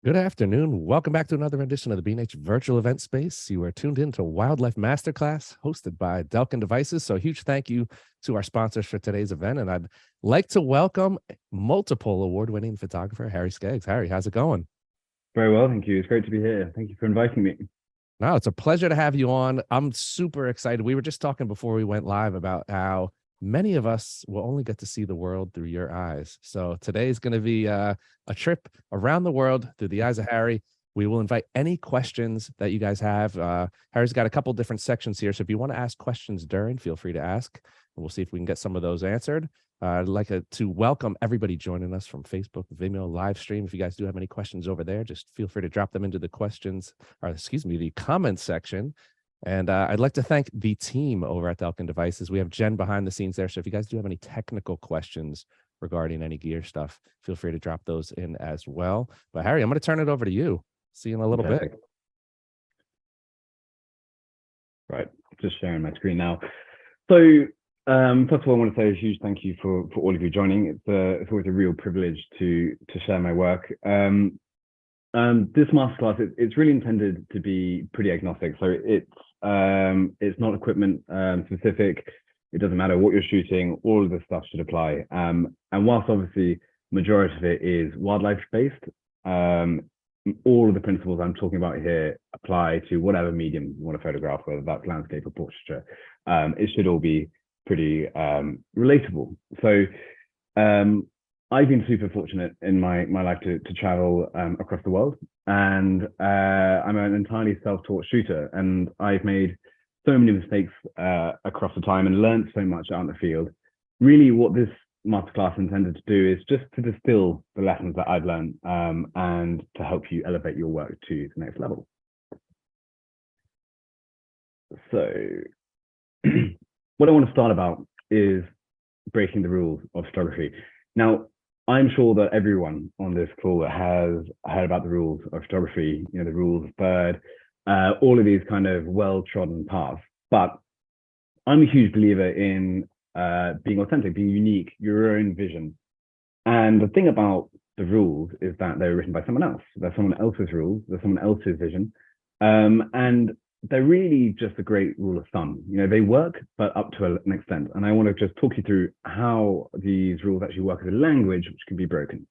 Good afternoon. Welcome back to another edition of the B&H Virtual Event Space. You are tuned in to Wildlife Masterclass, hosted by Delkin Devices. So a huge thank you to our sponsors for today's event. And I'd like to welcome multiple award-winning photographer, Harry Skegs. Harry, how's it going? Very well, thank you. It's great to be here. Thank you for inviting me. No, it's a pleasure to have you on. I'm super excited. We were just talking before we went live about how many of us will only get to see the world through your eyes. So today's going to be a trip around the world through the eyes of Harry. We will invite any questions that you guys have. Harry's got a couple different sections here. So if you want to ask questions during, feel free to ask. And we'll see if we can get some of those answered. I'd like to welcome everybody joining us from Facebook, Vimeo, live stream. If you guys do have any questions over there, just feel free to drop them into the the comments section. And I'd like to thank the team over at Delkin Devices. We have Jen behind the scenes there. So if you guys do have any technical questions regarding any gear stuff, feel free to drop those in as well. But Harry, I'm going to turn it over to you. See you in a little bit. Right, just sharing my screen now. So first of all, I want to say a huge thank you for all of you joining. It's always a real privilege to share my work. This masterclass, it's really intended to be pretty agnostic. So it's not equipment specific. It doesn't matter what you're shooting. All of this stuff should apply. And whilst obviously majority of it is wildlife based, all of the principles I'm talking about here apply to whatever medium you want to photograph, whether that's landscape or portraiture. It should all be pretty relatable. So I've been super fortunate in my life to travel across the world, and I'm an entirely self-taught shooter, and I've made so many mistakes across the time and learned so much out in the field. Really, what this masterclass intended to do is just to distill the lessons that I've learned and to help you elevate your work to the next level. So what I want to start about is breaking the rules of photography. Now, I'm sure that everyone on this call has heard about the rules of photography, you know, the rules of third, all of these kind of well-trodden paths. But I'm a huge believer in being authentic, being unique, your own vision. And the thing about the rules is that they're written by someone else. They're someone else's rules, they're someone else's vision. And they're really just a great rule of thumb. You know, they work, but up to an extent. And I want to just talk you through how these rules actually work as a language, which can be broken.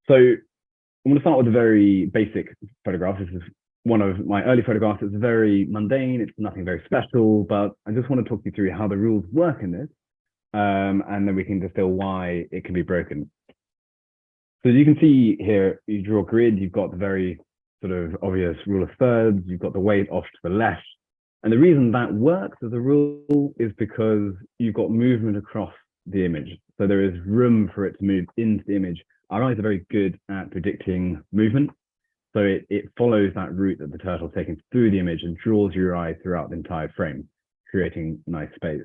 So I'm going to start with a very basic photograph. This is one of my early photographs. It's very mundane. It's nothing very special, but I just want to talk you through how the rules work in this. And then we can distill why it can be broken. So you can see here, you draw a grid, you've got the very sort of obvious rule of thirds, you've got the weight off to the left. And the reason that works as a rule is because you've got movement across the image. So there is room for it to move into the image. Our eyes are very good at predicting movement. So it follows that route that the turtle is taking through the image and draws your eye throughout the entire frame, creating nice space.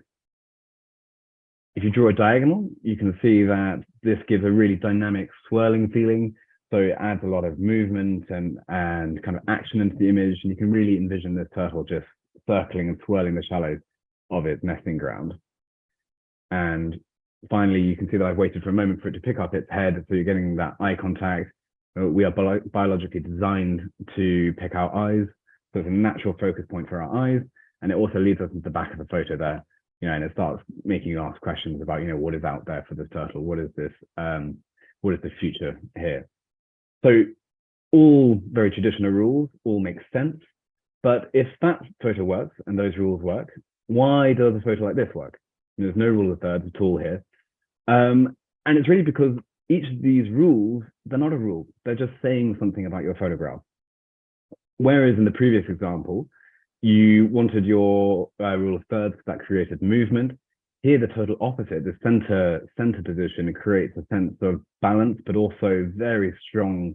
If you draw a diagonal, you can see that this gives a really dynamic swirling feeling. So it adds a lot of movement and kind of action into the image. And you can really envision this turtle just circling and swirling the shallows of its nesting ground. And finally, you can see that I've waited for a moment for it to pick up its head. So you're getting that eye contact. We are biologically designed to pick our eyes. So it's a natural focus point for our eyes. And it also leads us into the back of the photo there. You know, and it starts making you ask questions about, you know, what is out there for this turtle? What is this? What is the future here? So all very traditional rules, all make sense. But if that photo works and those rules work, why does a photo like this work? There's no rule of thirds at all here. And it's really because each of these rules, they're not a rule. They're just saying something about your photograph. Whereas in the previous example, you wanted your rule of thirds that created movement. Here, the total opposite, the center position, it creates a sense of balance, but also very strong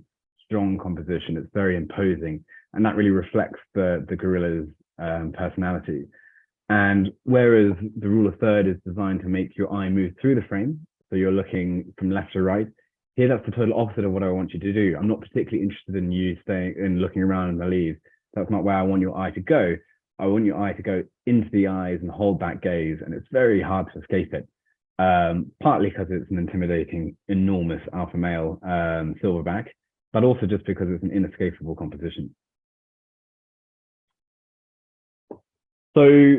composition. It's very imposing, and that really reflects the gorilla's personality. And whereas the rule of third is designed to make your eye move through the frame, so you're looking from left to right, here that's the total opposite of what I want you to do. I'm not particularly interested in you staying and looking around in the leaves. That's not where I want your eye to go. I want your eye to go into the eyes and hold that gaze, and it's very hard to escape it. Partly because it's an intimidating, enormous alpha male silverback, but also just because it's an inescapable composition. So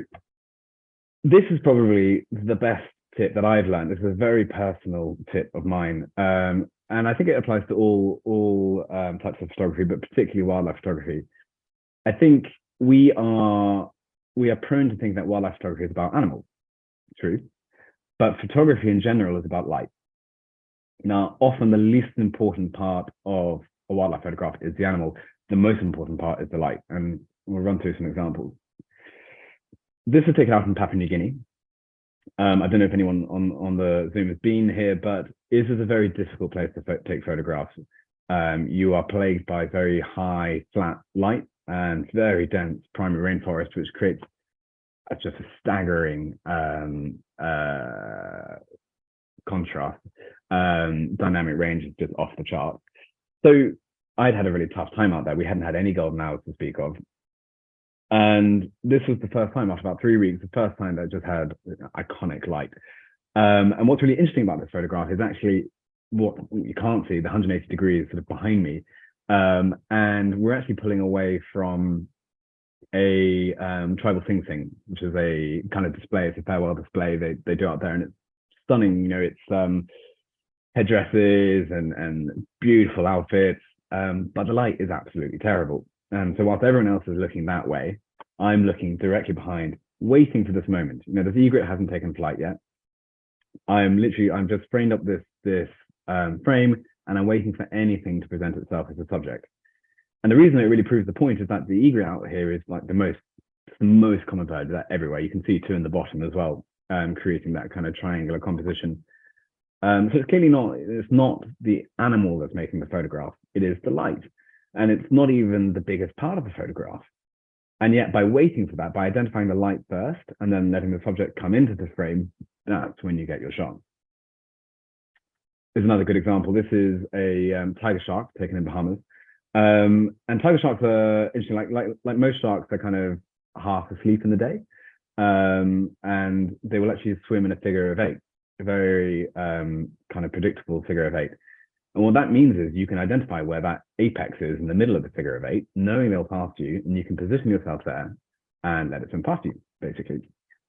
this is probably the best tip that I've learned. This is a very personal tip of mine. And I think it applies to all types of photography, but particularly wildlife photography. I think we are prone to think that wildlife photography is about animals. True. But photography in general is about light. Now, often the least important part of a wildlife photograph is the animal. The most important part is the light. And we'll run through some examples. This is taken out in Papua New Guinea. I don't know if anyone on the Zoom has been here, but this is a very difficult place to take photographs. You are plagued by very high flat light and very dense primary rainforest, which creates just a staggering contrast. Dynamic range is just off the chart. So I'd had a really tough time out there. We hadn't had any golden hours to speak of. And this was the first time, after about 3 weeks, the first time that I just had iconic light. And what's really interesting about this photograph is actually what you can't see, the 180 degrees sort of behind me. And we're actually pulling away from a tribal sing-sing, which is a kind of display. It's a farewell display they do out there, and it's stunning. You know, it's headdresses and beautiful outfits, but the light is absolutely terrible. And so whilst everyone else is looking that way, I'm looking directly behind, waiting for this moment. You know, this egret hasn't taken flight yet. I'm just framed up this frame, and I'm waiting for anything to present itself as a subject. And the reason it really proves the point is that the egret out here is like the most common bird that everywhere. You can see two in the bottom as well, creating that kind of triangular composition. So it's clearly not the animal that's making the photograph. It is the light. And it's not even the biggest part of the photograph. And yet by waiting for that, by identifying the light first and then letting the subject come into the frame, that's when you get your shot. Here's another good example. This is a tiger shark taken in Bahamas. And tiger sharks are interesting, like most sharks, they're kind of half asleep in the day. And they will actually swim in a figure of eight, a very kind of predictable figure of eight. And what that means is you can identify where that apex is in the middle of the figure of eight, knowing they'll pass you, and you can position yourself there and let it swim past you, basically.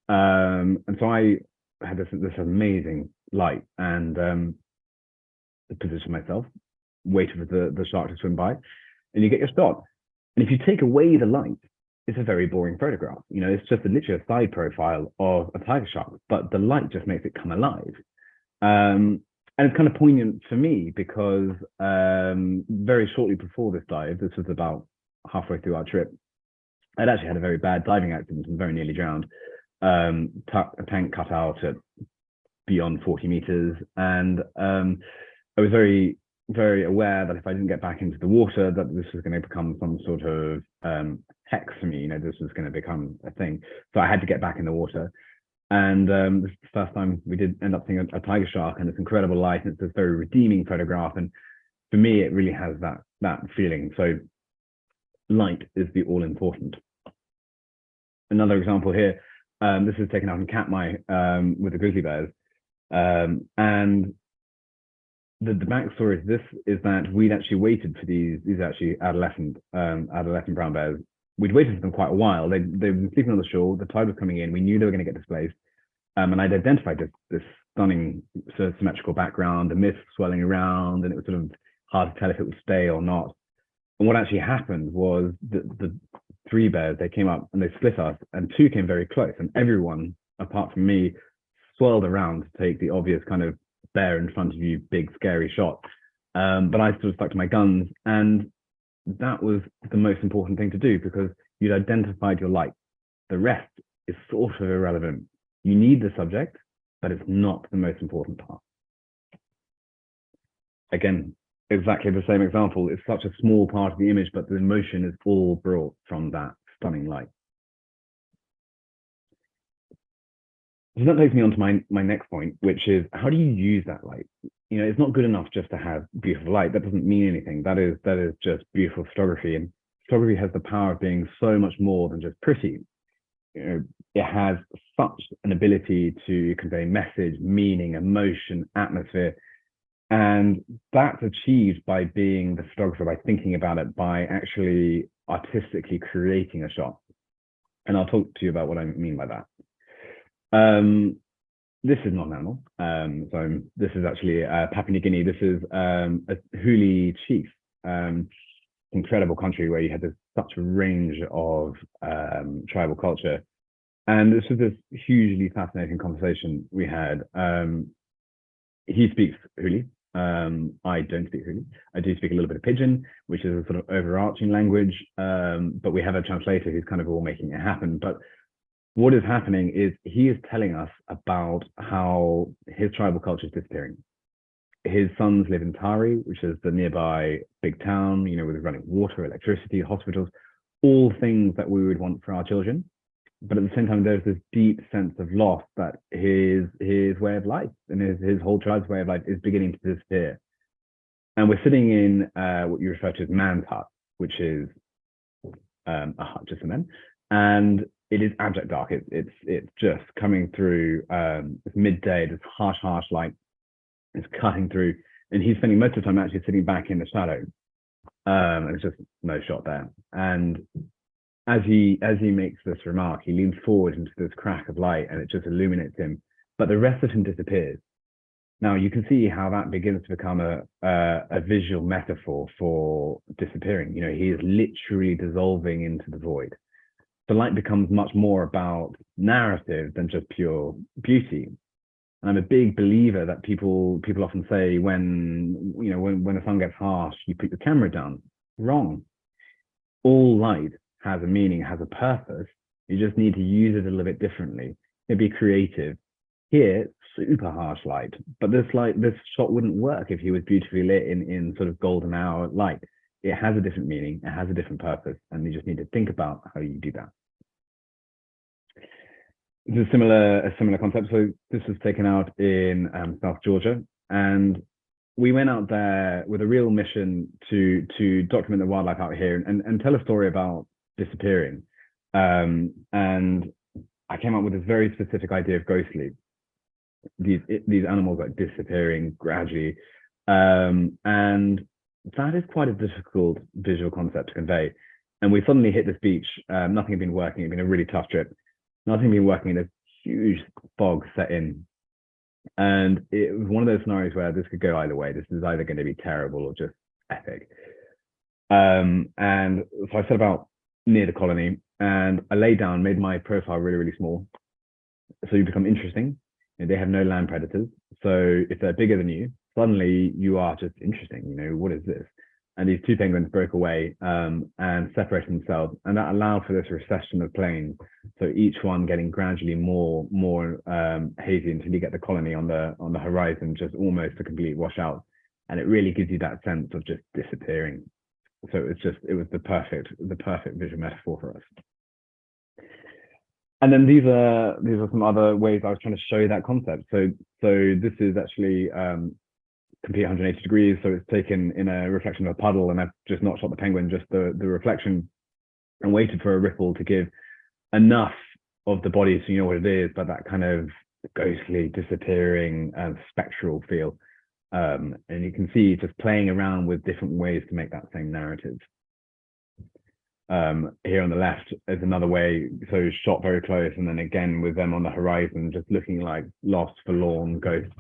And so I had this amazing light and positioned myself, waited for the shark to swim by, and you get your shot. And if you take away the light, it's a very boring photograph. You know, it's just literally a side profile of a tiger shark, but the light just makes it come alive. And it's kind of poignant for me because very shortly before this dive, this was about halfway through our trip, I'd actually had a very bad diving accident and very nearly drowned. A tank cut out at beyond 40 meters. And I was very, very aware that if I didn't get back into the water, that this was going to become some sort of hex for me. You know, this was going to become a thing. So I had to get back in the water. And this is the first time we did end up seeing a tiger shark, and it's incredible light, and it's this very redeeming photograph. And for me, it really has that feeling. So light is the all important. Another example here, this is taken out in Katmai with the grizzly bears. And the backstory to this is that we'd actually waited for these actually adolescent brown bears. We'd waited for them quite a while. They'd been sleeping on the shore. The tide was coming in. We knew they were going to get displaced. And I'd identified this stunning sort of symmetrical background, the mist swelling around, and it was sort of hard to tell if it would stay or not. And what actually happened was the three bears, they came up and they split us, and two came very close. And everyone, apart from me, swirled around to take the obvious kind of bear in front of you, big, scary shot. But I sort of stuck to my guns. And that was the most important thing to do, because you'd identified your light. The rest is sort of irrelevant. You need the subject, but it's not the most important part. Again, exactly the same example. It's such a small part of the image, but the emotion is all brought from that stunning light. So that takes me on to my next point, which is, how do you use that light? You know, it's not good enough just to have beautiful light. That doesn't mean anything. That is just beautiful photography. And photography has the power of being so much more than just pretty. You know, it has such an ability to convey message, meaning, emotion, atmosphere. And that's achieved by being the photographer, by thinking about it, by actually artistically creating a shot. And I'll talk to you about what I mean by that. This is not an animal. This is actually Papua New Guinea. This is a Huli chief. Incredible country where you had such a range of tribal culture. And this was this hugely fascinating conversation we had. He speaks Huli. I don't speak Huli. I do speak a little bit of Pidgin, which is a sort of overarching language, but we have a translator who's kind of all making it happen. But what is happening is he is telling us about how his tribal culture is disappearing. His sons live in Tari, which is the nearby big town, with running water, electricity, hospitals, all things that we would want for our children. But at the same time, there's this deep sense of loss that his way of life and his whole tribe's way of life is beginning to disappear. And we're sitting in what you refer to as man's hut, which is a hut just for men. And it is abject dark. It's just coming through. It's midday. This harsh light is cutting through, and he's spending most of the time actually sitting back in the shadow. There's just no shot there. And as he makes this remark, he leans forward into this crack of light, and it just illuminates him. But the rest of him disappears. Now you can see how that begins to become a visual metaphor for disappearing. He is literally dissolving into the void. The light becomes much more about narrative than just pure beauty. And I'm a big believer that people often say when the sun gets harsh, you put your camera down. Wrong. All light has a meaning, has a purpose. You just need to use it a little bit differently. Be creative. Here, super harsh light, but this shot wouldn't work if he was beautifully lit in sort of golden hour light. It has a different meaning, it has a different purpose, and you just need to think about how you do that. It's a similar concept. So this was taken out in South Georgia, and we went out there with a real mission to document the wildlife out here and tell a story about disappearing. And I came up with this very specific idea of ghostly. These animals are disappearing gradually, and that is quite a difficult visual concept to convey. And we suddenly hit this beach. Nothing had been working. It'd been a really tough trip. Nothing had been working. This huge fog set in, and it was one of those scenarios where this could go either way. This is either going to be terrible or just epic. And so I set about near the colony, and I laid down, made my profile really, really small, so you become interesting. They have no land predators, so if they're bigger than you, suddenly you are just interesting. What is this? And these two penguins broke away and separated themselves, and that allowed for this recession of planes. So each one getting gradually more hazy until you get the colony on the horizon, just almost a complete washout. And it really gives you that sense of just disappearing. So it was the perfect visual metaphor for us. And then these are some other ways I was trying to show that concept. So this is actually complete 180 degrees. So it's taken in a reflection of a puddle, and I've just not shot the penguin, just the reflection, and waited for a ripple to give enough of the body so you know what it is, but that kind of ghostly, disappearing, spectral feel. And you can see just playing around with different ways to make that same narrative. Here on the left is another way, so shot very close, and then again with them on the horizon, just looking like lost, forlorn ghosts.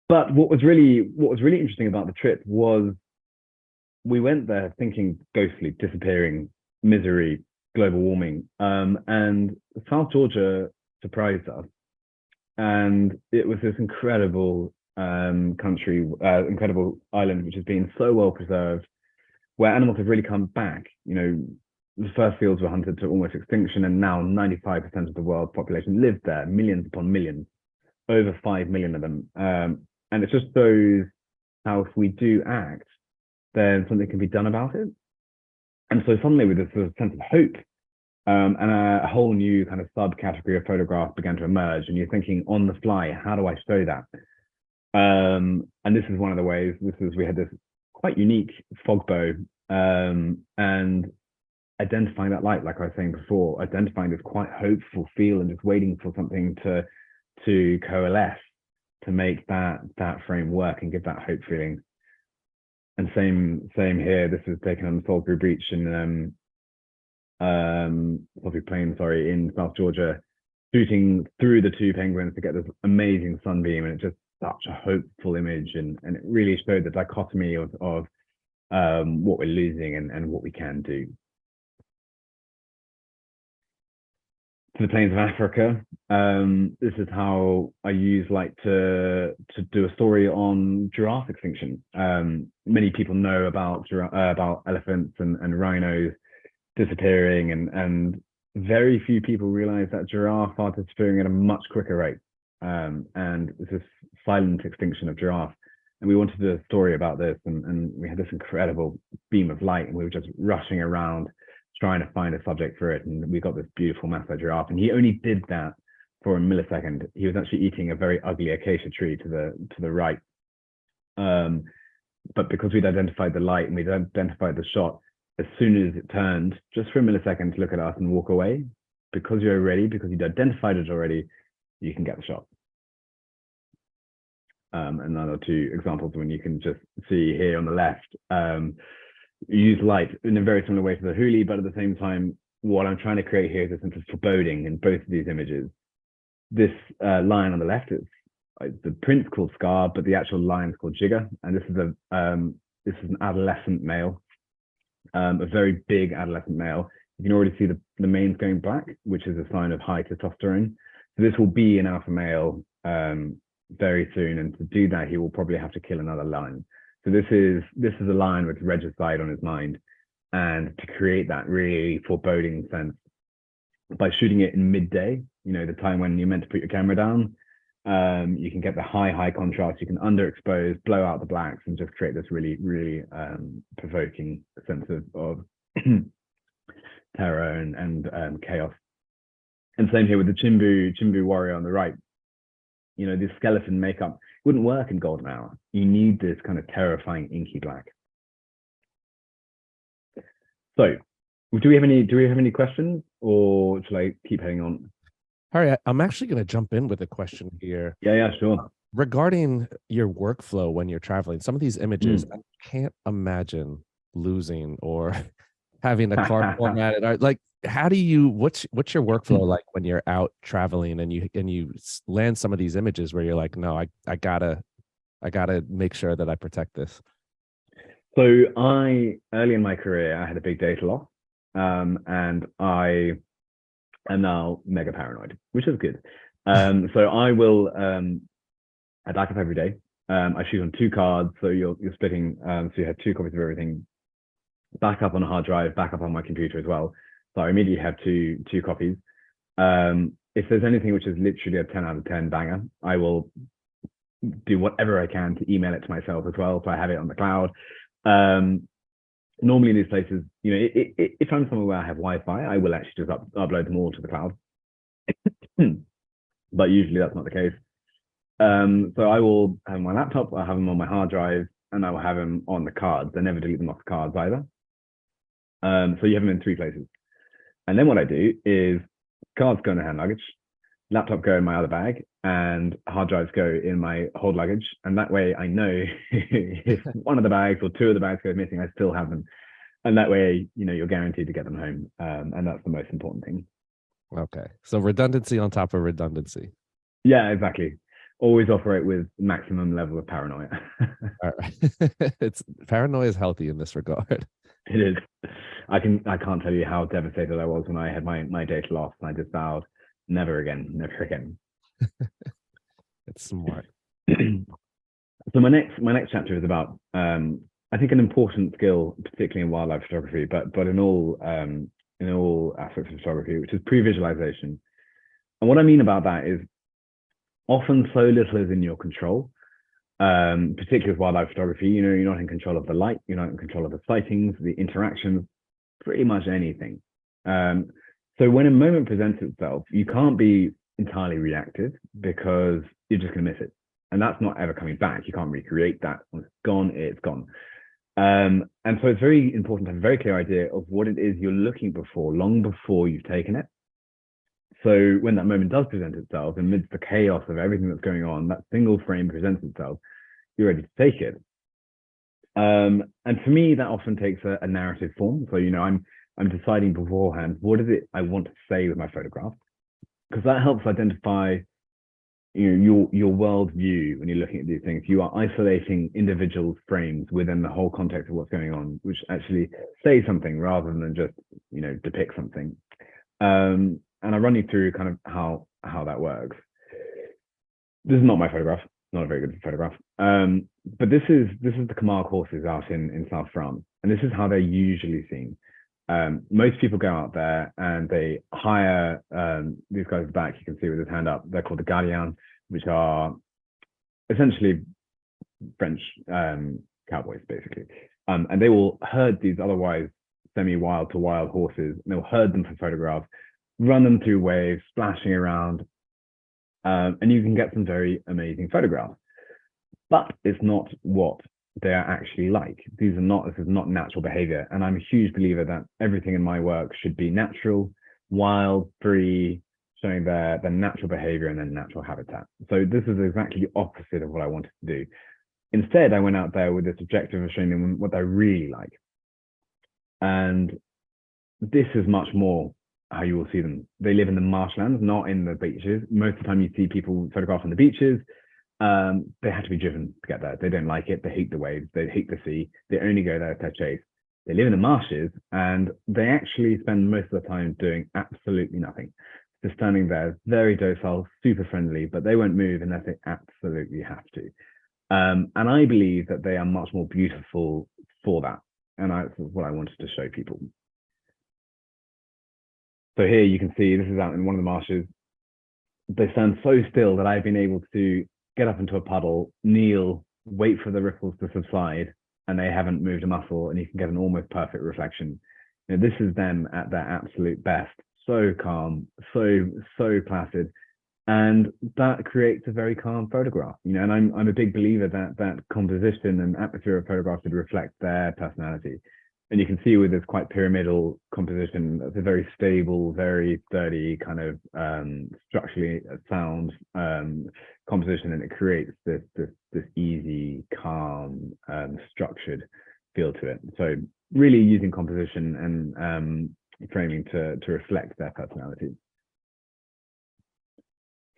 But what was really interesting about the trip was we went there thinking ghostly, disappearing, misery, global warming, and South Georgia surprised us, and it was this incredible country, incredible island, which has been so well preserved, where animals have really come back. The first fields were hunted to almost extinction, and now 95% of the world's population live there, millions upon millions, over 5 million of them. And it just shows how if we do act, then something can be done about it. And so suddenly with this sort of sense of hope, and a whole new kind of subcategory of photograph began to emerge, and you're thinking on the fly, how do I show that? And this is one of the ways. We had this quite unique fog bow, and identifying that light, like I was saying before, identifying this quite hopeful feel and just waiting for something to coalesce. to make that frame work and give that hope feeling. And same here. This was taken on the Salisbury Breach in Salisbury Plain, sorry, in South Georgia, shooting through the two penguins to get this amazing sunbeam, and it's just such a hopeful image, and it really showed the dichotomy of what we're losing and what we can do. To the plains of Africa, this is how I use light to do a story on giraffe extinction. Many people know about elephants and rhinos disappearing, and very few people realize that giraffes are disappearing at a much quicker rate. And it's this silent extinction of giraffe. And we wanted to do a story about this, and we had this incredible beam of light, and we were just rushing around trying to find a subject for it. And we got this beautiful Maasai giraffe, and he only did that for a millisecond. He was actually eating a very ugly acacia tree to the right. But because we'd identified the light and we'd identified the shot, as soon as it turned, just for a millisecond to look at us and walk away, because you'd identified it already, you can get the shot. Another two examples when you can just see here on the left, use light in a very similar way to the huli, but at the same time, what I'm trying to create here is a sense of foreboding in both of these images. This lion on the left is the print's called Scar, but the actual lion's called Jigger, and this is an adolescent male, a very big adolescent male. You can already see the mane's going black, which is a sign of high testosterone. So this will be an alpha male very soon, and to do that, he will probably have to kill another lion. So this is a lion with regicide on his mind, and to create that really foreboding sense by shooting it in midday, the time when you're meant to put your camera down, you can get the high contrast. You can underexpose, blow out the blacks, and just create this really, really provoking sense of terror and chaos. And same here with the Chimbu warrior on the right. This skeleton makeup wouldn't work in golden hour. You need this kind of terrifying inky black. So, do we have any questions, or shall I keep heading on? Harry, I'm actually going to jump in with a question here. Yeah, sure. Regarding your workflow when you're traveling, some of these images, I can't imagine losing or having a car formatted. Like, how do you? What's your workflow like when you're out traveling and you land some of these images where you're like, no, I gotta make sure that I protect this. So early in my career, I had a big data loss, and I am now mega paranoid, which is good. So I will I back up every day. I shoot on 2 cards, so you're splitting. So you have 2 copies of everything. Back up on a hard drive, back up on my computer as well. So I immediately have two copies. If there's anything which is literally a 10 out of 10 banger, I will do whatever I can to email it to myself as well, so I have it on the cloud. Normally in these places, if I'm somewhere where I have Wi-Fi, I will actually just upload them all to the cloud. But usually that's not the case. So I will have them on my laptop, I'll have them on my hard drive, and I will have them on the cards. I never delete them off the cards either. So you have them in 3 places. And then what I do is cards go in the hand luggage, laptop go in my other bag, and hard drives go in my hold luggage. And that way I know if one of the bags or 2 of the bags go missing, I still have them. And that way, you're guaranteed to get them home. And that's the most important thing. Okay. So redundancy on top of redundancy. Yeah, exactly. Always operate with maximum level of paranoia. All right. Paranoia is healthy in this regard. It is. I can't tell you how devastated I was when I had my data lost, and I just vowed never again. It's smart. So my next chapter is about I think an important skill, particularly in wildlife photography, but in all aspects of photography, which is pre-visualization. And what I mean about that is often so little is in your control. Particularly with wildlife photography, you're not in control of the light, you're not in control of the sightings, the interactions, pretty much anything. So when a moment presents itself, you can't be entirely reactive because you're just going to miss it. And that's not ever coming back. You can't recreate that. When it's gone, it's gone. And so it's very important to have a very clear idea of what it is you're looking for long before you've taken it. So when that moment does present itself, amidst the chaos of everything that's going on, that single frame presents itself, you're ready to take it. And for me, that often takes a narrative form. So, I'm deciding beforehand, what is it I want to say with my photograph? Because that helps identify your worldview when you're looking at these things. You are isolating individual frames within the whole context of what's going on, which actually say something rather than just depict something. And I run you through kind of how that works. This is not my photograph, not a very good photograph. But this is the Camargue horses out in South France, and this is how they're usually seen. Most people go out there and they hire these guys at the back. You can see with his hand up. They're called the Gardiens, which are essentially French cowboys, basically. And they will herd these otherwise semi-wild to wild horses, and they'll herd them for photographs, run them through waves, splashing around, and you can get some very amazing photographs. But it's not what they are actually like. This is not natural behavior. And I'm a huge believer that everything in my work should be natural, wild, free, showing their natural behavior and their natural habitat. So this is exactly the opposite of what I wanted to do. Instead, I went out there with this objective of showing them what they're really like. And this is much more how you will see them. They live in the marshlands, not in the beaches. Most of the time you see people photograph on the beaches. They have to be driven to get there. They don't like it. They hate the waves. They hate the sea. They only go there to chase. They live in the marshes, and they actually spend most of the time doing absolutely nothing. Just standing there, very docile, super friendly, but they won't move unless they absolutely have to. And I believe that they are much more beautiful for that. And that's what I wanted to show people. So here you can see, this is out in one of the marshes. They stand so still that I've been able to get up into a puddle, kneel, wait for the ripples to subside, and they haven't moved a muscle, and you can get an almost perfect reflection. This is them at their absolute best. So calm, so placid. And that creates a very calm photograph. And I'm a big believer that composition and atmosphere of photographs should reflect their personality. And you can see with this quite pyramidal composition, it's a very stable, very sturdy kind of structurally sound composition, and it creates this easy, calm, structured feel to it. So really using composition and framing to reflect their personality.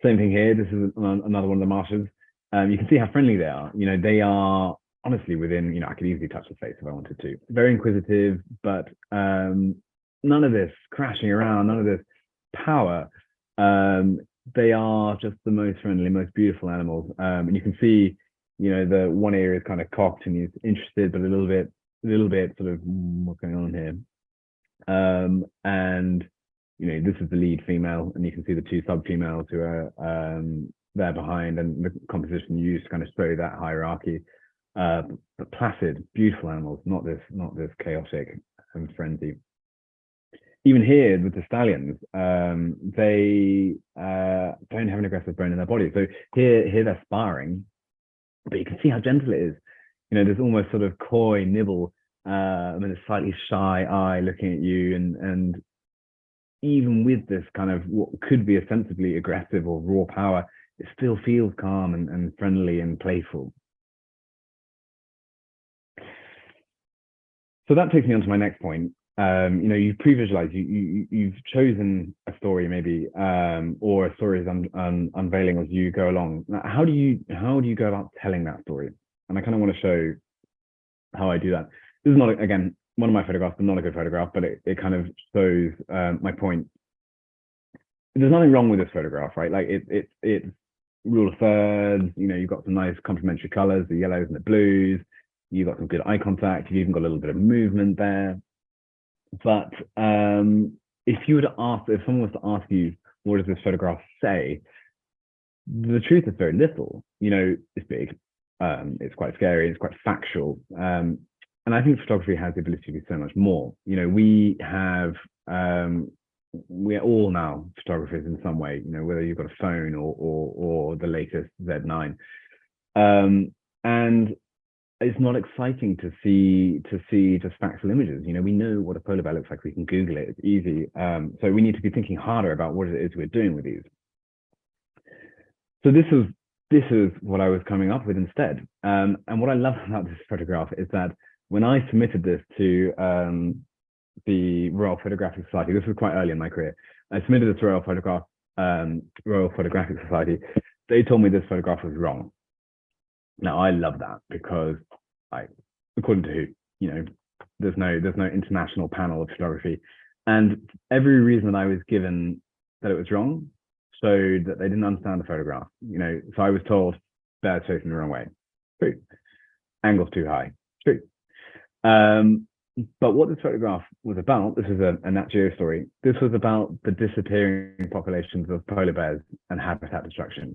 Same thing here. This is another one of the marshes. You can see how friendly they are. They are honestly within, I could easily touch the face if I wanted to. Very inquisitive, but none of this crashing around, none of this power. They are just the most friendly, most beautiful animals. And you can see, the one ear is kind of cocked and he's interested, but a little bit sort of what's going on here. And this is the lead female, and you can see the two sub-females who are there behind, and the composition used to kind of show that hierarchy. But placid, beautiful animals, not this chaotic and frenzy. Even here with the stallions, they don't have an aggressive bone in their body. So here they're sparring, but you can see how gentle it is. There's almost sort of coy nibble, and a slightly shy eye looking at you, and even with this kind of what could be ostensibly aggressive or raw power, it still feels calm and friendly and playful. So that takes me on to my next point. You've pre-visualized, you've chosen a story maybe, or a story is unveiling as you go along. Now, how do you go about telling that story? And I kind of want to show how I do that. This is not, again, one of my photographs, but not a good photograph, but it kind of shows my point. There's nothing wrong with this photograph, right? Like it's rule of thirds. You've got some nice complementary colors, the yellows and the blues. You've got some good eye contact. You've even got a little bit of movement there. But if someone was to ask you, what does this photograph say? The truth is very little. It's big. It's quite scary. It's quite factual. And I think photography has the ability to be so much more. We're all now photographers in some way, whether you've got a phone or the latest Z9. And it's not exciting to see just factual images. You know, we know what a polar bear looks like. We can Google it. It's easy. So we need to be thinking harder about what it is we're doing with these. So this is what I was coming up with instead. And what I love about this photograph is that when I submitted this to the Royal Photographic Society, this was quite early in my career. I submitted this to Royal Photographic Society. They told me this photograph was wrong. Now I love that because, according to who, you know, there's no international panel of photography, and every reason that I was given that it was wrong showed that they didn't understand the photograph. You know, so I was told bear's facing the wrong way. True. Angle's too high. True. But what this photograph was about, this is a Nat Geo story. This was about the disappearing populations of polar bears and habitat destruction.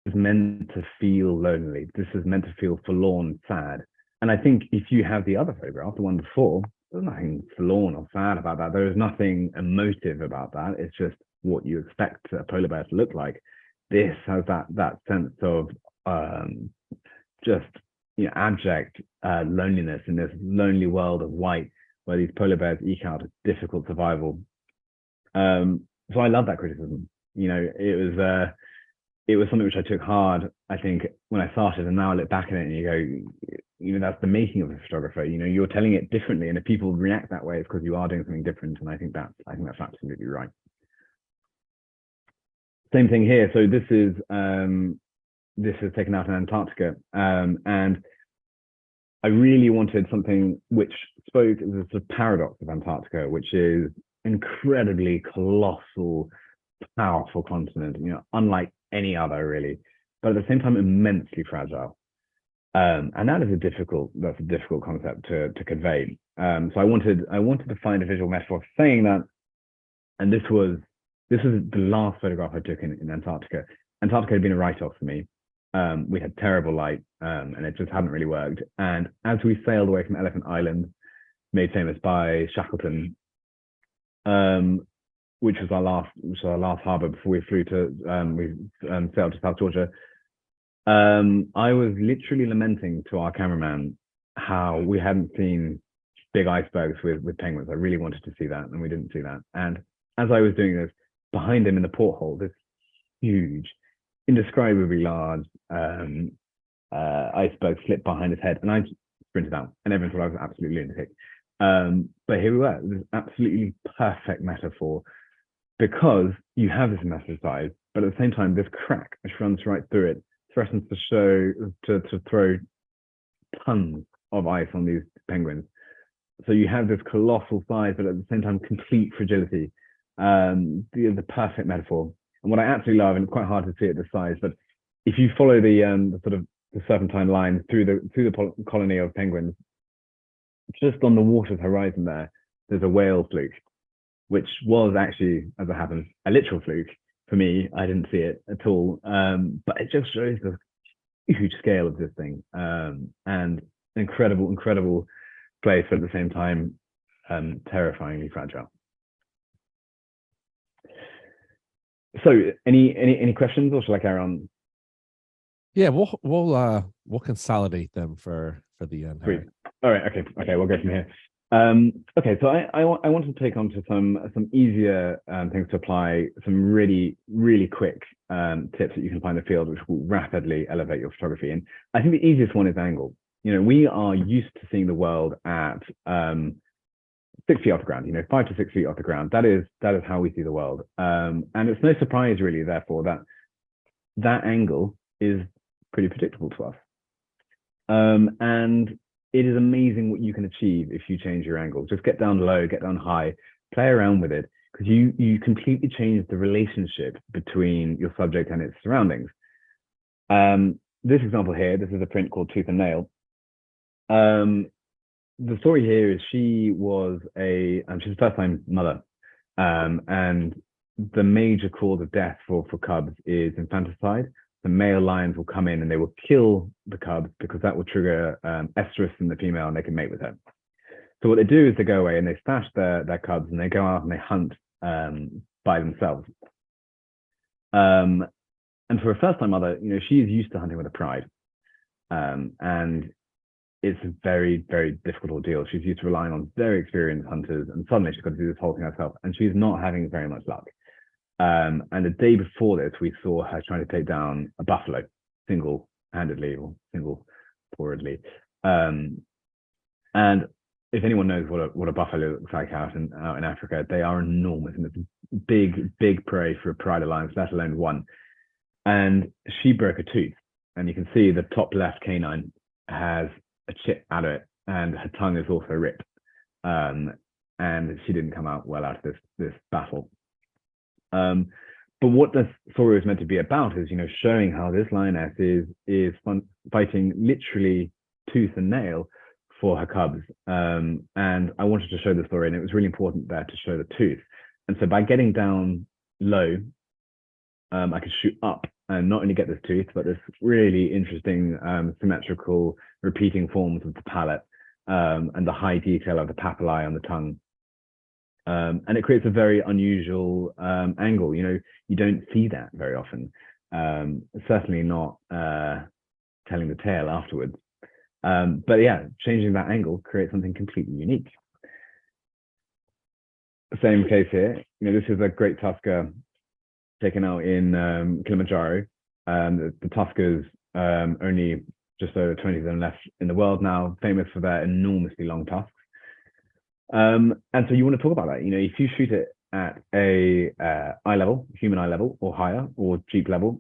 Is meant to feel lonely. This is meant to feel forlorn, sad. And I think if you have the other photograph, the one before, there's nothing forlorn or sad about that. There is nothing emotive about that. It's just what you expect a polar bear to look like. This has that sense of just, you know, abject loneliness in this lonely world of white, where these polar bears eke out a difficult survival. So I love that criticism. You know, it was something which I took hard, I think, when I started, and now I look back at it and you go, you know, that's the making of a photographer. You know, you're telling it differently, and if people react that way, it's because you are doing something different. And I think that's absolutely right. Same thing here. So this is taken out in Antarctica, and I really wanted something which spoke to the sort of paradox of Antarctica, which is incredibly colossal, powerful continent. You know, unlike any other really, but at the same time immensely fragile. And that is a difficult concept to convey. So I wanted to find a visual metaphor for saying that. And this was the last photograph I took in Antarctica. Antarctica had been a write-off for me. We had terrible light, and it just hadn't really worked. And as we sailed away from Elephant Island, made famous by Shackleton, which was our last harbor before we flew to sailed to South Georgia. I was literally lamenting to our cameraman how we hadn't seen big icebergs with penguins. I really wanted to see that, and we didn't see that. And as I was doing this, behind him in the porthole, this huge, indescribably large iceberg slipped behind his head, and I sprinted out, and everyone thought I was an absolute lunatic. But here we were, this absolutely perfect metaphor, because you have this massive size, but at the same time, this crack which runs right through it threatens to throw tons of ice on these penguins. So you have this colossal size, but at the same time, complete fragility. The perfect metaphor. And what I absolutely love, and it's quite hard to see at this size, but if you follow the sort of the serpentine line through the colony of penguins, just on the water's horizon there's a whale fluke, which was actually, as it happens, a literal fluke for me. I didn't see it at all, but it just shows the huge scale of this thing, and incredible place, but at the same time, terrifyingly fragile. So, any questions, or shall I carry on? Yeah, we'll consolidate them for the end. Great. All right. Okay. We'll go from here. Okay. So I want to take on to some easier things to apply, some really quick tips that you can find in the field, which will rapidly elevate your photography. And I think the easiest one is angle. You know, we are used to seeing the world at 6 feet off the ground, you know, 5 to 6 feet off the ground. That is how we see the world. And it's no surprise really, therefore, that angle is pretty predictable to us. And it is amazing what you can achieve if you change your angle. Just get down low, get down high, play around with it, because you completely change the relationship between your subject and its surroundings. This example here, this is a print called Tooth and Nail. The story here is she's a first-time mother, and the major cause of death for cubs is infanticide. The male lions will come in and they will kill the cubs because that will trigger estrus in the female, and they can mate with her. So what they do is they go away and they stash their cubs, and they go out and they hunt by themselves. And for a first-time mother, you know, she is used to hunting with a pride, and it's a very, very difficult ordeal. She's used to relying on very experienced hunters, and suddenly she's got to do this whole thing herself, and she's not having very much luck. And the day before this, we saw her trying to take down a buffalo single-handedly or single-poredly. And if anyone knows what a buffalo looks like out in Africa, they are enormous, and it's big prey for pride of lions, let alone one. And she broke a tooth, and you can see the top left canine has a chip out of it, and her tongue is also ripped. And she didn't come out well out of this battle. But what the story is meant to be about is, showing how this lioness is fighting literally tooth and nail for her cubs. And I wanted to show the story, and it was really important there to show the tooth. And so by getting down low, I could shoot up and not only get this tooth, but this really interesting symmetrical repeating forms of the palate, and the high detail of the papillae on the tongue. And it creates a very unusual angle. You don't see that very often. Certainly not telling the tale afterwards. But yeah, changing that angle creates something completely unique. Same case here. This is a great tusker taken out in Kilimanjaro. The tuskers, only just over 20 of them left in the world now, famous for their enormously long tusks. And so you want to talk about that. If you shoot it at a eye level, human eye level, or higher, or jeep level,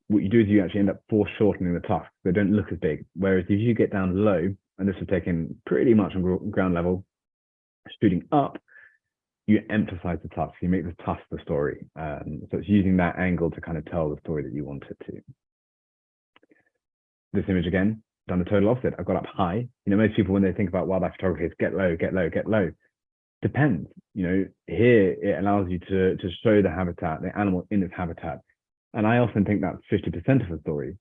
what you do is you actually end up foreshortening the tusks. They don't look as big. Whereas if you get down low, and this is taken pretty much on ground level, shooting up, you emphasize the tusk. You make the tusk the story. So it's using that angle to kind of tell the story that you want it to. This image again, done the total opposite. I've got up high. Most people, when they think about wildlife photography, it's get low, get low, get low. Depends. Here it allows you to show the habitat, the animal in its habitat. And I often think that's 50% of the story.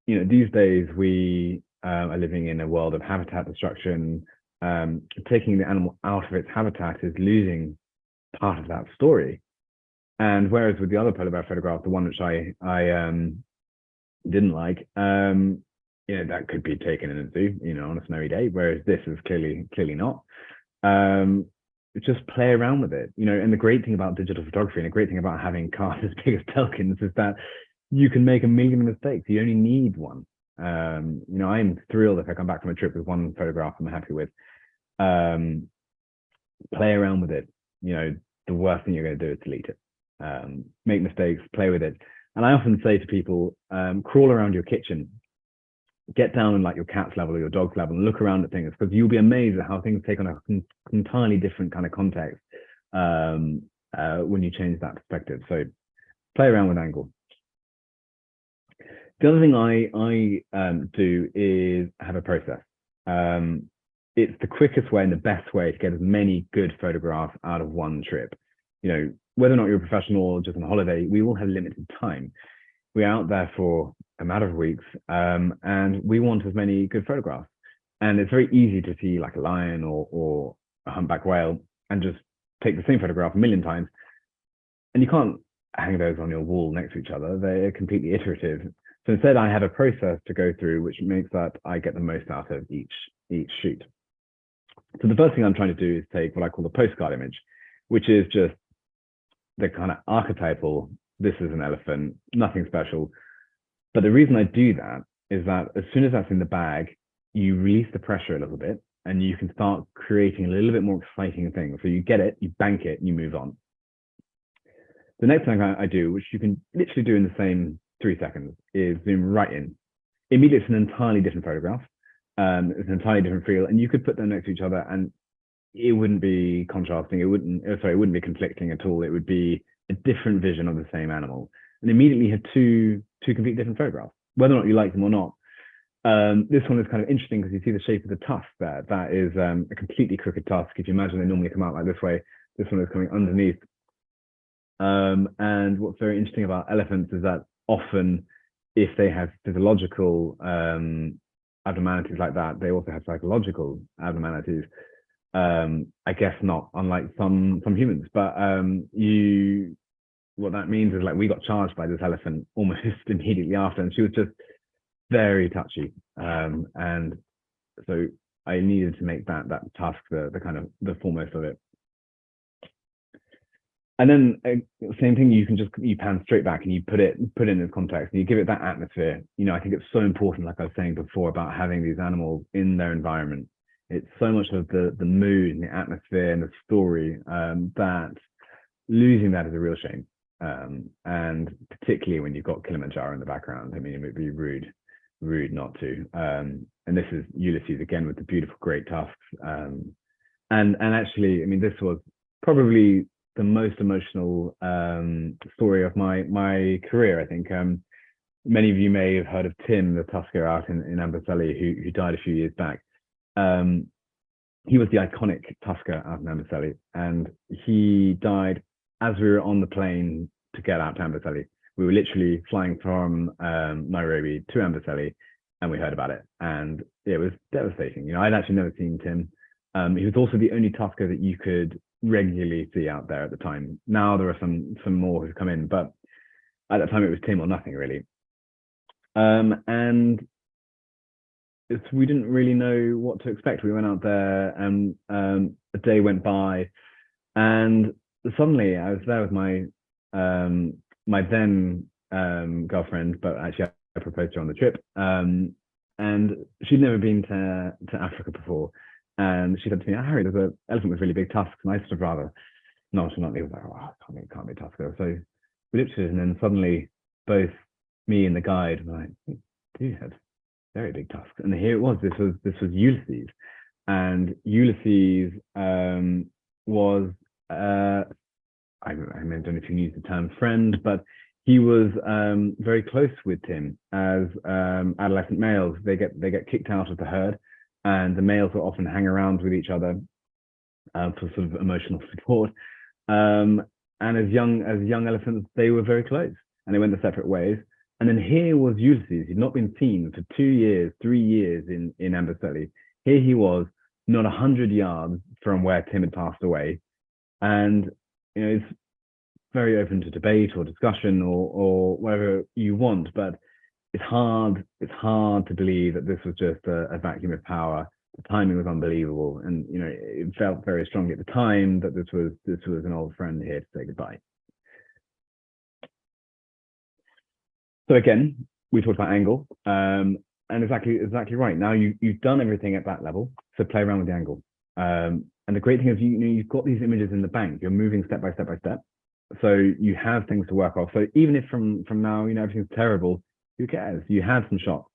These days we are living in a world of habitat destruction. Taking the animal out of its habitat is losing part of that story. And whereas with the other polar bear photograph, the one which I didn't like, that could be taken in a zoo, on a snowy day, whereas this is clearly not. Just play around with it, and the great thing about digital photography, and the great thing about having cars as big as Delkin's, is that you can make a million mistakes. You only need one. I'm thrilled if I come back from a trip with one photograph I'm happy with. Play around with it. The worst thing you're going to do is delete it. Make mistakes, play with it. And I often say to people, crawl around your kitchen, get down in like your cat's level or your dog's level, and look around at things, because you'll be amazed at how things take on an entirely different kind of context when you change that perspective. So play around with angle. The other thing I do is have a process. It's the quickest way and the best way to get as many good photographs out of one trip. Whether or not you're a professional or just on a holiday, we all have limited time. We're out there for a matter of weeks, and we want as many good photographs. And it's very easy to see like a lion or a humpback whale and just take the same photograph a million times. And you can't hang those on your wall next to each other. They're completely iterative. So instead, I have a process to go through, which makes that I get the most out of each shoot. So the first thing I'm trying to do is take what I call the postcard image, which is just the kind of archetypal, this is an elephant, nothing special. But the reason I do that is that as soon as that's in the bag, you release the pressure a little bit, and you can start creating a little bit more exciting things. So you get it, you bank it, and you move on. The next thing I do, which you can literally do in the same 3 seconds, is zoom right in. Immediately, it's an entirely different photograph. It's an entirely different feel, and you could put them next to each other, and it wouldn't be contrasting. It wouldn't be conflicting at all. It would be a different vision of the same animal, and immediately you have two completely different photographs, whether or not you like them or not. This one is kind of interesting because you see the shape of the tusk there. That is a completely crooked tusk. If you imagine they normally come out like this way, this one is coming underneath. And what's very interesting about elephants is that often, if they have physiological abnormalities like that, they also have psychological abnormalities. I guess not, unlike some humans. But what that means is, like, we got charged by this elephant almost immediately after, and she was just very touchy. And So I needed to make that tusk the kind of the foremost of it. And then same thing, you pan straight back and you put it in its context and you give it that atmosphere. I think it's so important, like I was saying before, about having these animals in their environment. It's so much of the mood and the atmosphere and the story, that losing that is a real shame. And particularly when you've got Kilimanjaro in the background. I mean, it would be rude not to. And this is Ulysses again with the beautiful great tusks. And actually, I mean, this was probably the most emotional story of my career, I think. Many of you may have heard of Tim, the tusker out in Ambercelli, who died a few years back. He was the iconic tusker out in Ambercelli, and he died as we were on the plane to get out to Ambercelli. We were literally flying from Nairobi to Ambercelli, and we heard about it, and it was devastating. I'd actually never seen Tim. He was also the only tusker that you could regularly see out there at the time. Now there are some more who've come in, but at that time it was Tim or nothing really. And we didn't really know what to expect. We went out there, and a day went by, and suddenly I was there with my my then girlfriend, but actually I proposed to her on the trip, and she'd never been to Africa before. And she said to me, Harry, there's an elephant with really big tusks. And I sort of rather nonchalantly was like, oh, it can't be a tusker. So we looked at it, and then suddenly both me and the guide were like, dude had very big tusks. And here it was. This was Ulysses. And Ulysses was, I don't know if you can use the term friend, but he was very close with Tim. As adolescent males, they get kicked out of the herd, and the males will often hang around with each other for sort of emotional support. And as young elephants, they were very close, and they went their separate ways. And then here was Ulysses. He'd not been seen for 2 years, 3 years in Ambercelli. Here he was, not 100 yards from where Tim had passed away. And it's very open to debate or discussion or whatever you want, but it's hard to believe that this was just a vacuum of power. The timing was unbelievable, and it felt very strongly at the time that this was an old friend here to say goodbye. So again, we talked about angle, and exactly right. Now you've done everything at that level, so play around with the angle. And the great thing is you've got these images in the bank. You're moving step by step by step, so you have things to work off. So even if from now everything's terrible, who cares? You have some shots.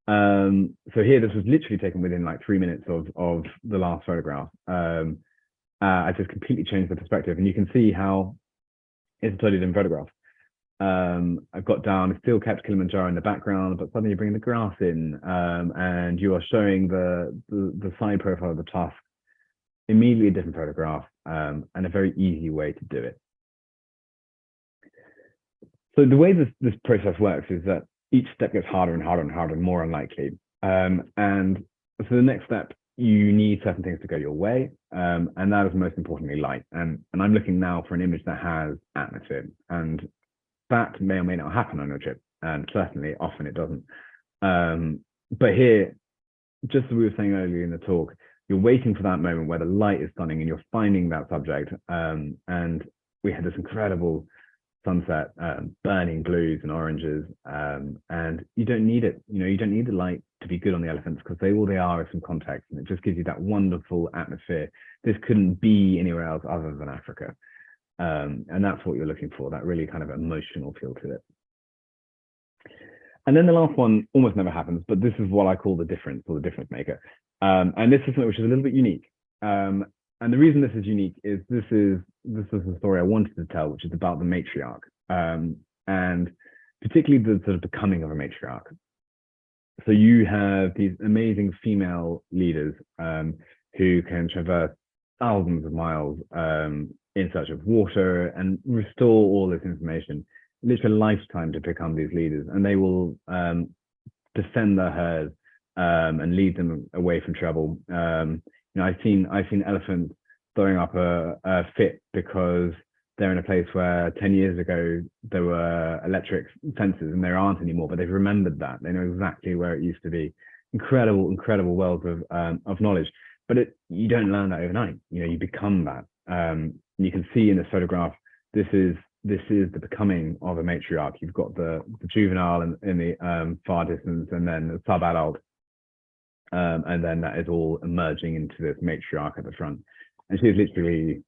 So here, this was literally taken within like 3 minutes of the last photograph. I just completely changed the perspective, and you can see how it's a totally different photograph. I've got down, still kept Kilimanjaro in the background, but suddenly you bring the grass in, and you are showing the side profile of the tusk. Immediately a different photograph, and a very easy way to do it. So the way this process works is that each step gets harder and harder and harder and more unlikely. And so the next step, you need certain things to go your way, and that is most importantly light. And I'm looking now for an image that has atmosphere, and that may or may not happen on your trip, and certainly often it doesn't. But here, just as we were saying earlier in the talk, you're waiting for that moment where the light is stunning and you're finding that subject. And we had this incredible sunset, burning blues and oranges, and you don't need it. You don't need the light to be good on the elephants, because all they are is some context, and it just gives you that wonderful atmosphere. This couldn't be anywhere else other than Africa, and that's what you're looking for, that really kind of emotional feel to it. And then the last one almost never happens, but this is what I call the difference, or the difference maker. And this is something which is a little bit unique. And the reason this is unique is this is the story I wanted to tell, which is about the matriarch, and particularly the sort of becoming of a matriarch. So you have these amazing female leaders who can traverse thousands of miles in search of water and restore all this information. Literally a lifetime to become these leaders, and they will defend their herd and lead them away from trouble. I've seen elephants throwing up a fit because they're in a place where 10 years ago there were electric fences and there aren't anymore, but they've remembered that. They know exactly where it used to be. incredible wealth of knowledge. But you don't learn that overnight. You become that. You can see in this photograph, this is the becoming of a matriarch. You've got the juvenile in the far distance, and then the sub-adult, and then that is all emerging into this matriarch at the front. And she's literally,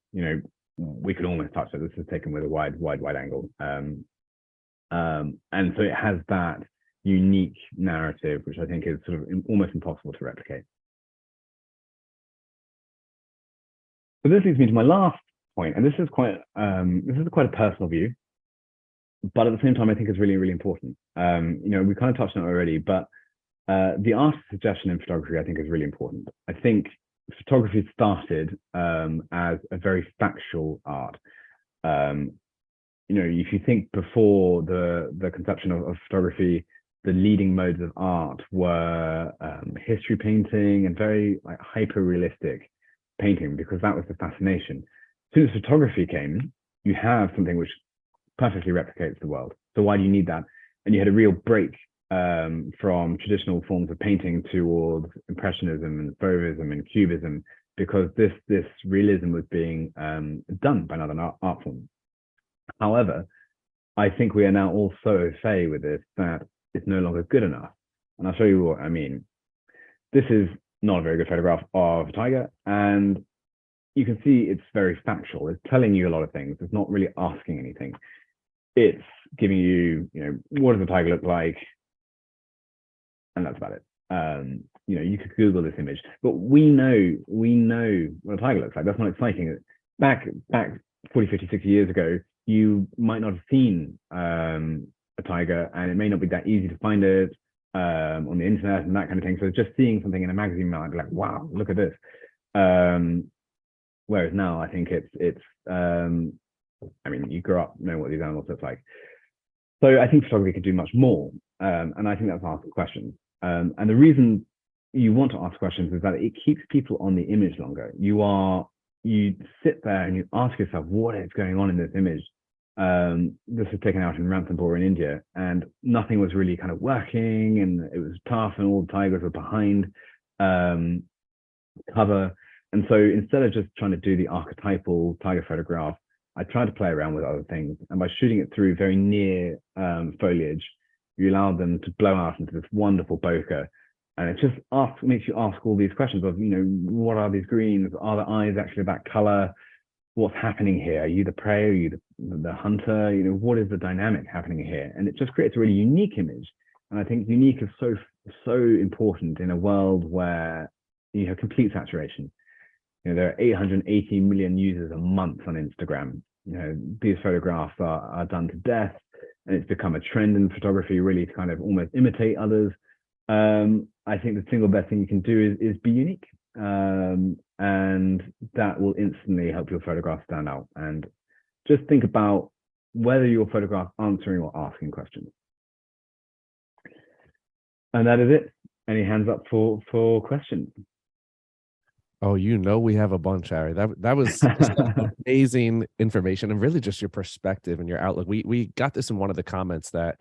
we could almost touch it. This is taken with a wide angle. And so it has that unique narrative, which I think is sort of almost impossible to replicate. So this leads me to my last point, and this is quite a personal view, but at the same time, I think it's really, really important. We kind of touched on it already, but the art of suggestion in photography, I think, is really important. I think photography started as a very factual art. If you think before the conception of photography, the leading modes of art were history painting and very hyper realistic painting, because that was the fascination. As soon as photography came, you have something which perfectly replicates the world. So why do you need that? And you had a real break from traditional forms of painting towards impressionism and fauvism and cubism, because this realism was being done by another art form. However, I think we are now all so au fait with this that it's no longer good enough. And I'll show you what I mean. This is not a very good photograph of a tiger, and you can see it's very factual. It's telling you a lot of things. It's not really asking anything. It's giving you, what does a tiger look like? And that's about it. You could Google this image, but we know what a tiger looks like. That's not exciting. Back 40, 50, 60 years ago, you might not have seen a tiger, and it may not be that easy to find it on the internet and that kind of thing. So just seeing something in a magazine might be like, wow, look at this. Whereas now I think it's you grow up knowing what these animals look like. So I think photography could do much more. And I think that's asking questions. And the reason you want to ask questions is that it keeps people on the image longer. You sit there and you ask yourself, what is going on in this image? This was taken out in Ranthambore in India, and nothing was really kind of working, and it was tough, and all the tigers were behind cover. And so instead of just trying to do the archetypal tiger photograph, I tried to play around with other things. And by shooting it through very near foliage, you allow them to blow out into this wonderful bokeh. And it just makes you ask all these questions of, what are these greens? Are the eyes actually that color? What's happening here? Are you the prey? Are you the hunter? What is the dynamic happening here? And it just creates a really unique image. And I think unique is so important in a world where you have complete saturation. There are 880 million users a month on Instagram. These photographs are done to death, and it's become a trend in photography, really, to kind of almost imitate others. I think the single best thing you can do is be unique. And that will instantly help your photograph stand out. And just think about whether your photograph answering or asking questions. And that is it. Any hands up for questions? Oh, we have a bunch, Harry. That was amazing information, and really just your perspective and your outlook. We got this in one of the comments, that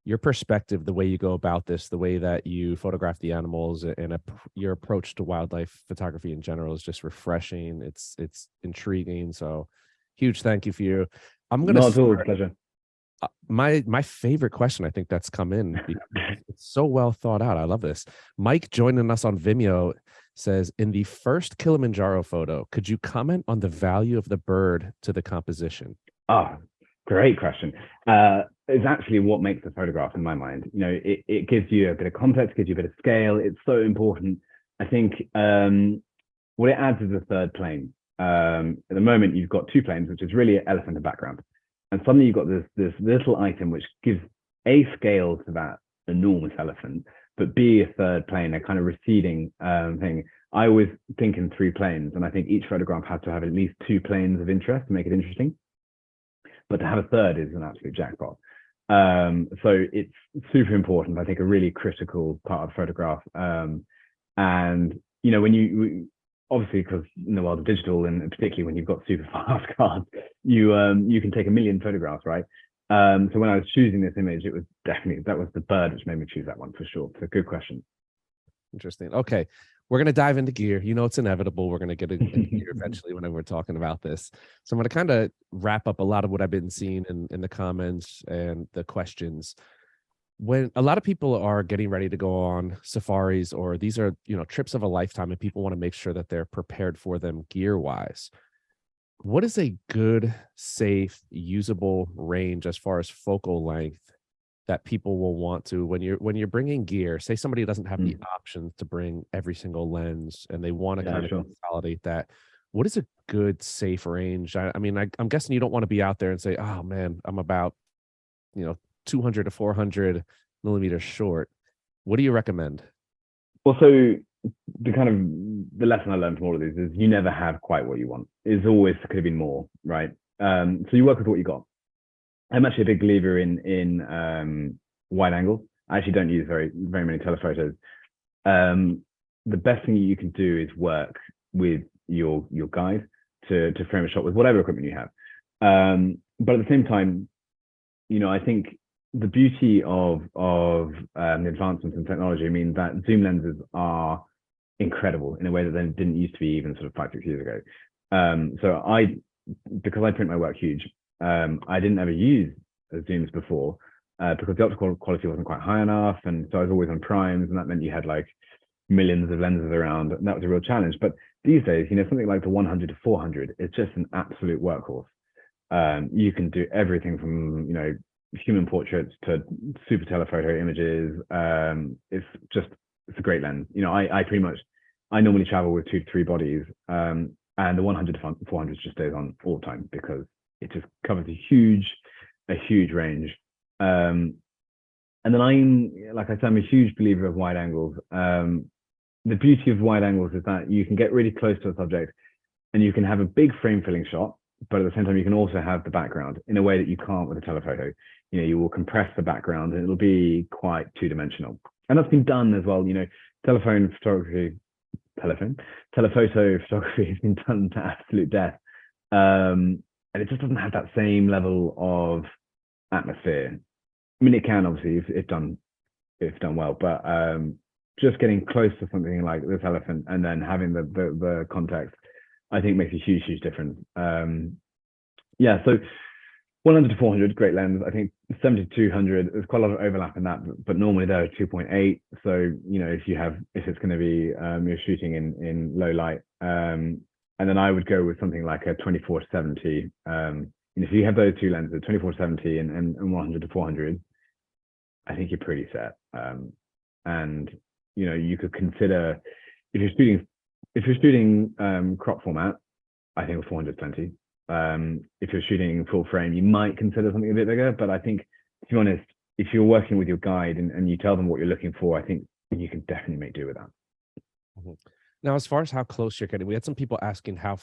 your perspective, the way you go about this, the way that you photograph the animals, and your approach to wildlife photography in general is just refreshing. It's intriguing. So huge thank you for you. I'm going to start pleasure. My favorite question, I think, that's come in, because it's so well thought out. I love this. Mike, joining us on Vimeo, says, in the first Kilimanjaro photo, could you comment on the value of the bird to the composition? Oh, great question. It's actually what makes the photograph in my mind. It gives you a bit of context, gives you a bit of scale. It's so important. I think what it adds is a third plane. At the moment, you've got two planes, which is really an elephant in background. And suddenly you've got this little item which gives A, scale to that enormous elephant, but B, a third plane, a kind of receding thing. I always think in three planes, and I think each photograph has to have at least two planes of interest to make it interesting. But to have a third is an absolute jackpot. So it's super important, I think, a really critical part of photograph. And when obviously, because in the world of digital, and particularly when you've got super fast cards, you can take a million photographs, right? So when I was choosing this image, it was definitely, that was the bird which made me choose that one for sure. So good question. Interesting. Okay. We're going to dive into gear. You know, it's inevitable. We're going to get into gear eventually whenever we're talking about this. So I'm going to kind of wrap up a lot of what I've been seeing in the comments and the questions. When a lot of people are getting ready to go on safaris, or these are, you know, trips of a lifetime, and people want to make sure that they're prepared for them gear wise, what is a good, safe, usable range as far as focal length that people will want to when you're bringing gear? Say somebody doesn't have the Mm. option to bring every single lens and they want to Yeah, kind of sure. consolidate that. What is a good, safe range? I mean, I'm guessing you don't want to be out there and say, "Oh man, I'm about, you know, 200 to 400 millimeters short." What do you recommend? Well, so the kind of the lesson I learned from all of these is you never have quite what you want. It's always could have been more, right? So you work with what you got. I'm actually a big believer in wide angle. I actually don't use very many telephotos. Um, the best thing you can do is work with your guide to frame a shot with whatever equipment you have. But at the same time, you know, I think the beauty of the advancements in technology mean that zoom lenses are incredible in a way that they didn't used to be even sort of 5, 6 years ago. So because I print my work huge, I didn't ever use zooms before because the optical quality wasn't quite high enough, and so I was always on primes, and that meant you had like millions of lenses around, and that was a real challenge. But these days, you know, something like the 100 to 400 is just an absolute workhorse. You can do everything from, you know, human portraits to super telephoto images. It's a great lens. You know, I normally travel with 2 to 3 bodies, and the 100 to 400 just stays on all the time because it just covers a huge range. And then like I said, I'm a huge believer of wide angles. The beauty of wide angles is that you can get really close to a subject and you can have a big frame filling shot, but at the same time, you can also have the background in a way that you can't with a telephoto. You know, you will compress the background and it'll be quite 2-dimensional. And that's been done as well. You know, telephoto photography has been done to absolute death. And it just doesn't have that same level of atmosphere. I mean, it can obviously if done well, but just getting close to something like this elephant and then having the context, I think makes a huge difference. Yeah, so 100 to 400, great lens. I think 70 to 200, there's quite a lot of overlap in that, but normally they're 2.8. So, you know, if it's going to be, you're shooting in low light, and then I would go with something like a 24 to 70. If you have those two lenses, 24 to 70 and 100 to 400, I think you're pretty set. And, you know, you could consider, if you're shooting crop format, I think 400 is plenty. If you're shooting full frame, you might consider something a bit bigger, but I think, to be honest, if you're working with your guide and you tell them what you're looking for, I think you can definitely make do with that. Mhm. Now, as far as how close you're getting, we had some people asking how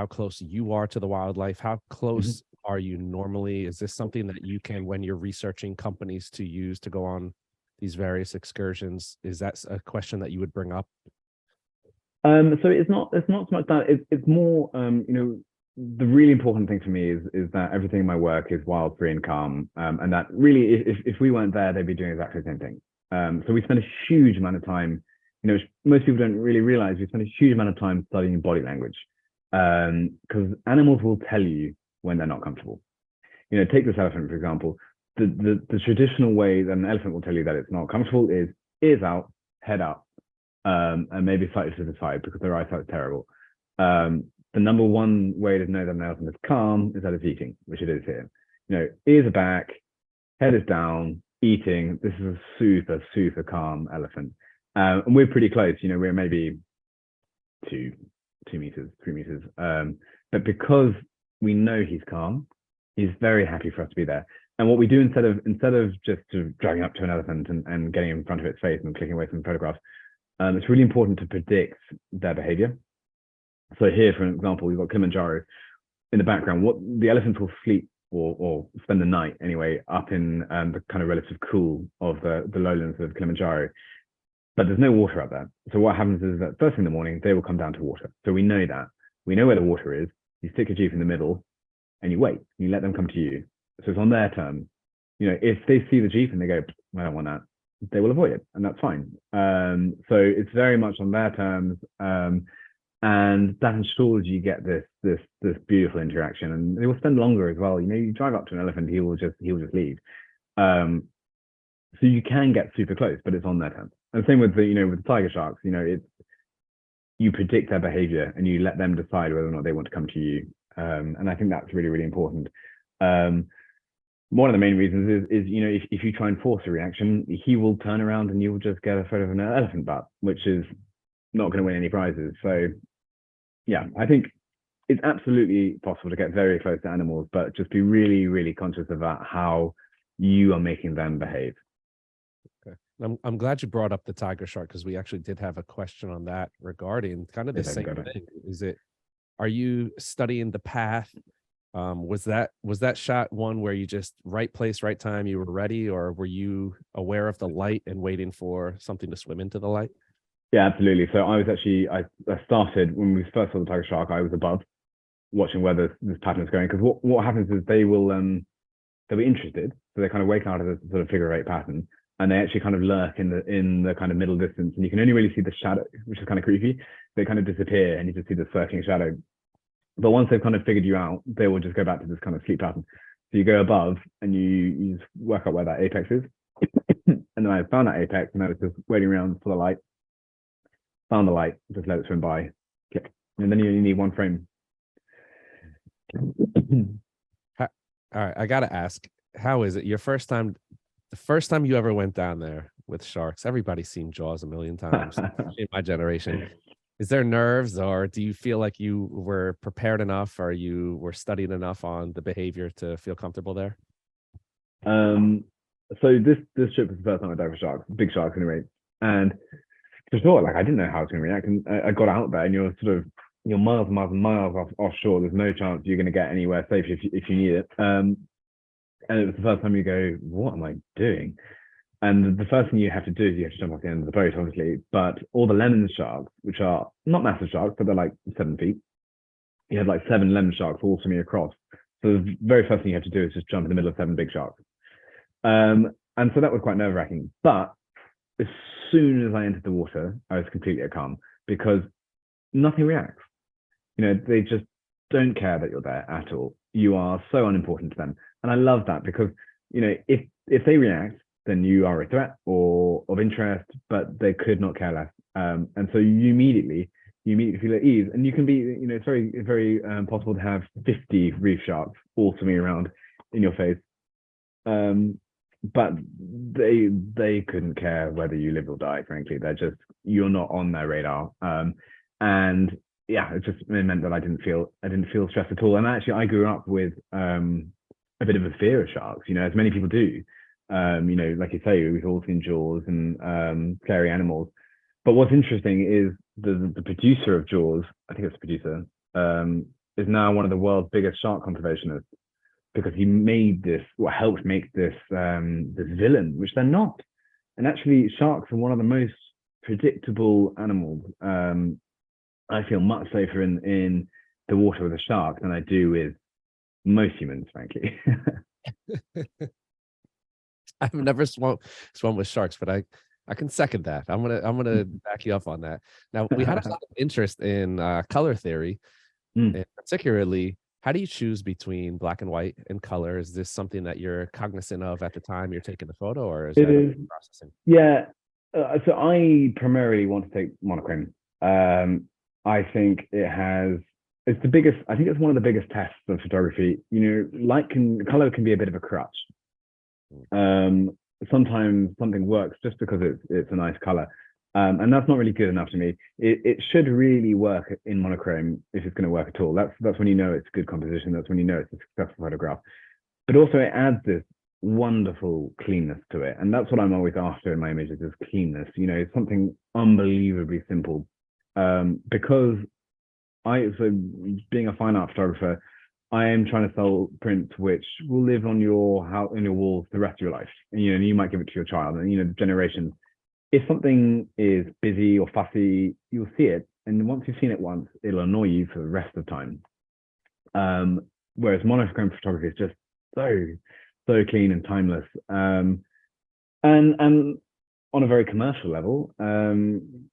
close you are to the wildlife. How close are you normally? Is this something that you can, when you're researching companies to use to go on these various excursions, is that a question that you would bring up? So it's not so much that it's more, you know, the really important thing for me is that everything in my work is wild, free, and calm, and that really, if we weren't there, they'd be doing exactly the same thing. So we spend a huge amount of time, you know, most people don't really realize we spend a huge amount of time studying body language, because animals will tell you when they're not comfortable. You know, take this elephant for example. The traditional way that an elephant will tell you that it's not comfortable is ears out, head up, and maybe slightly to the side because their eyesight is terrible. The number one way to know that an elephant is calm is that it's eating, which it is here. You know, ears are back, head is down, eating. This is a super calm elephant. And we're pretty close. You know, we're maybe 2 meters, 3 meters. But because we know he's calm, he's very happy for us to be there. And what we do instead of just sort of driving up to an elephant and getting in front of its face and clicking away some photographs, it's really important to predict their behavior. So here, for example, we've got Kilimanjaro in the background. What the elephants will sleep or spend the night anyway up in the kind of relative cool of the lowlands of Kilimanjaro. But there's no water up there. So what happens is that first thing in the morning, they will come down to water. So we know that. We know where the water is. You stick your Jeep in the middle and you wait. You let them come to you. So it's on their terms. You know, if they see the Jeep and they go, I don't want that, they will avoid it, and that's fine. So it's very much on their terms, and that ensures you get this beautiful interaction, and they will spend longer as well. You drive up to an elephant, he'll just leave. So you can get super close, but it's on their terms. And same with with the tiger sharks. It's you predict their behavior and you let them decide whether or not they want to come to you. And I think that's really, really important. One of the main reasons is if you try and force a reaction, he will turn around and you'll just get a photo of an elephant butt, which is not going to win any prizes. So yeah, I think it's absolutely possible to get very close to animals, but just be really, really conscious about how you are making them behave. Okay. I'm glad you brought up the tiger shark, because we actually did have a question on that regarding kind of the same thing. Are you studying the path? Was that shot one where you just right place, right time, you were ready, or were you aware of the light and waiting for something to swim into the light? Yeah, absolutely. So I was actually, I started when we first saw the tiger shark, I was above watching where this pattern is going. Because what happens is they'll be interested. So they kind of wake out of this sort of figure 8 pattern, and they actually kind of lurk in the kind of middle distance, and you can only really see the shadow, which is kind of creepy. They kind of disappear and you just see the circling shadow. But once they've kind of figured you out, they will just go back to this kind of sleep pattern. So you go above and you just work out where that apex is. And then I found that apex and I was just waiting around for the light. Found the light, just let it swim by, click. And then you only need one frame. All right, I gotta ask, how is it the first time you ever went down there with sharks? Everybody's seen Jaws a million times in my generation. Is there nerves, or do you feel like you were prepared enough, or you were studied enough on the behavior to feel comfortable there? So this trip was the first time I dived for sharks, big sharks anyway. And for sure, like I didn't know how I was going to react. And I got out there and you're miles and miles and miles offshore. There's no chance you're going to get anywhere safe if you need it. And it was the first time you go, what am I doing? And the first thing you have to do is you have to jump off the end of the boat, obviously. But all the lemon sharks, which are not massive sharks, but they're like 7 feet, you have like 7 lemon sharks all swimming across. So the very first thing you have to do is just jump in the middle of 7 big sharks. And so that was quite nerve-wracking. But as soon as I entered the water, I was completely at calm, because nothing reacts. They just don't care that you're there at all. You are so unimportant to them. And I love that, because, if they react, then you are a threat or of interest, but they could not care less. And so you immediately feel at ease, and you can be, it's very, very possible to have 50 reef sharks all swimming around in your face. But they couldn't care whether you live or die, frankly. You're not on their radar. And yeah, it meant that I didn't feel stressed at all. And actually I grew up with a bit of a fear of sharks, as many people do. Like you say, we've all seen Jaws and scary animals. But what's interesting is the producer of Jaws, I think it's the producer, is now one of the world's biggest shark conservationists, because he made this, or helped make this villain, which they're not. And actually, sharks are one of the most predictable animals. I feel much safer in the water with a shark than I do with most humans, frankly. I've never swum with sharks, but I can second that. I'm gonna back you up on that. Now, we had a lot of interest in color theory, and particularly, how do you choose between black and white and color? Is this something that you're cognizant of at the time you're taking the photo, or is that processing? Yeah. So I primarily want to take monochrome. I think it's the biggest. I think it's one of the biggest tests of photography. Color can be a bit of a crutch. Sometimes something works just because it's a nice color, and that's not really good enough to me. It should really work in monochrome if it's going to work at all. That's when you know it's good composition. That's when you know it's a successful photograph. But also it adds this wonderful cleanness to it, and that's what I'm always after in my images, is cleanness. It's something unbelievably simple, because being a fine art photographer, I am trying to sell prints which will live on your walls the rest of your life. And you might give it to your child, and generations. If something is busy or fussy, you'll see it, and once you've seen it once, it'll annoy you for the rest of the time. Whereas monochrome photography is just so clean and timeless. And on a very commercial level,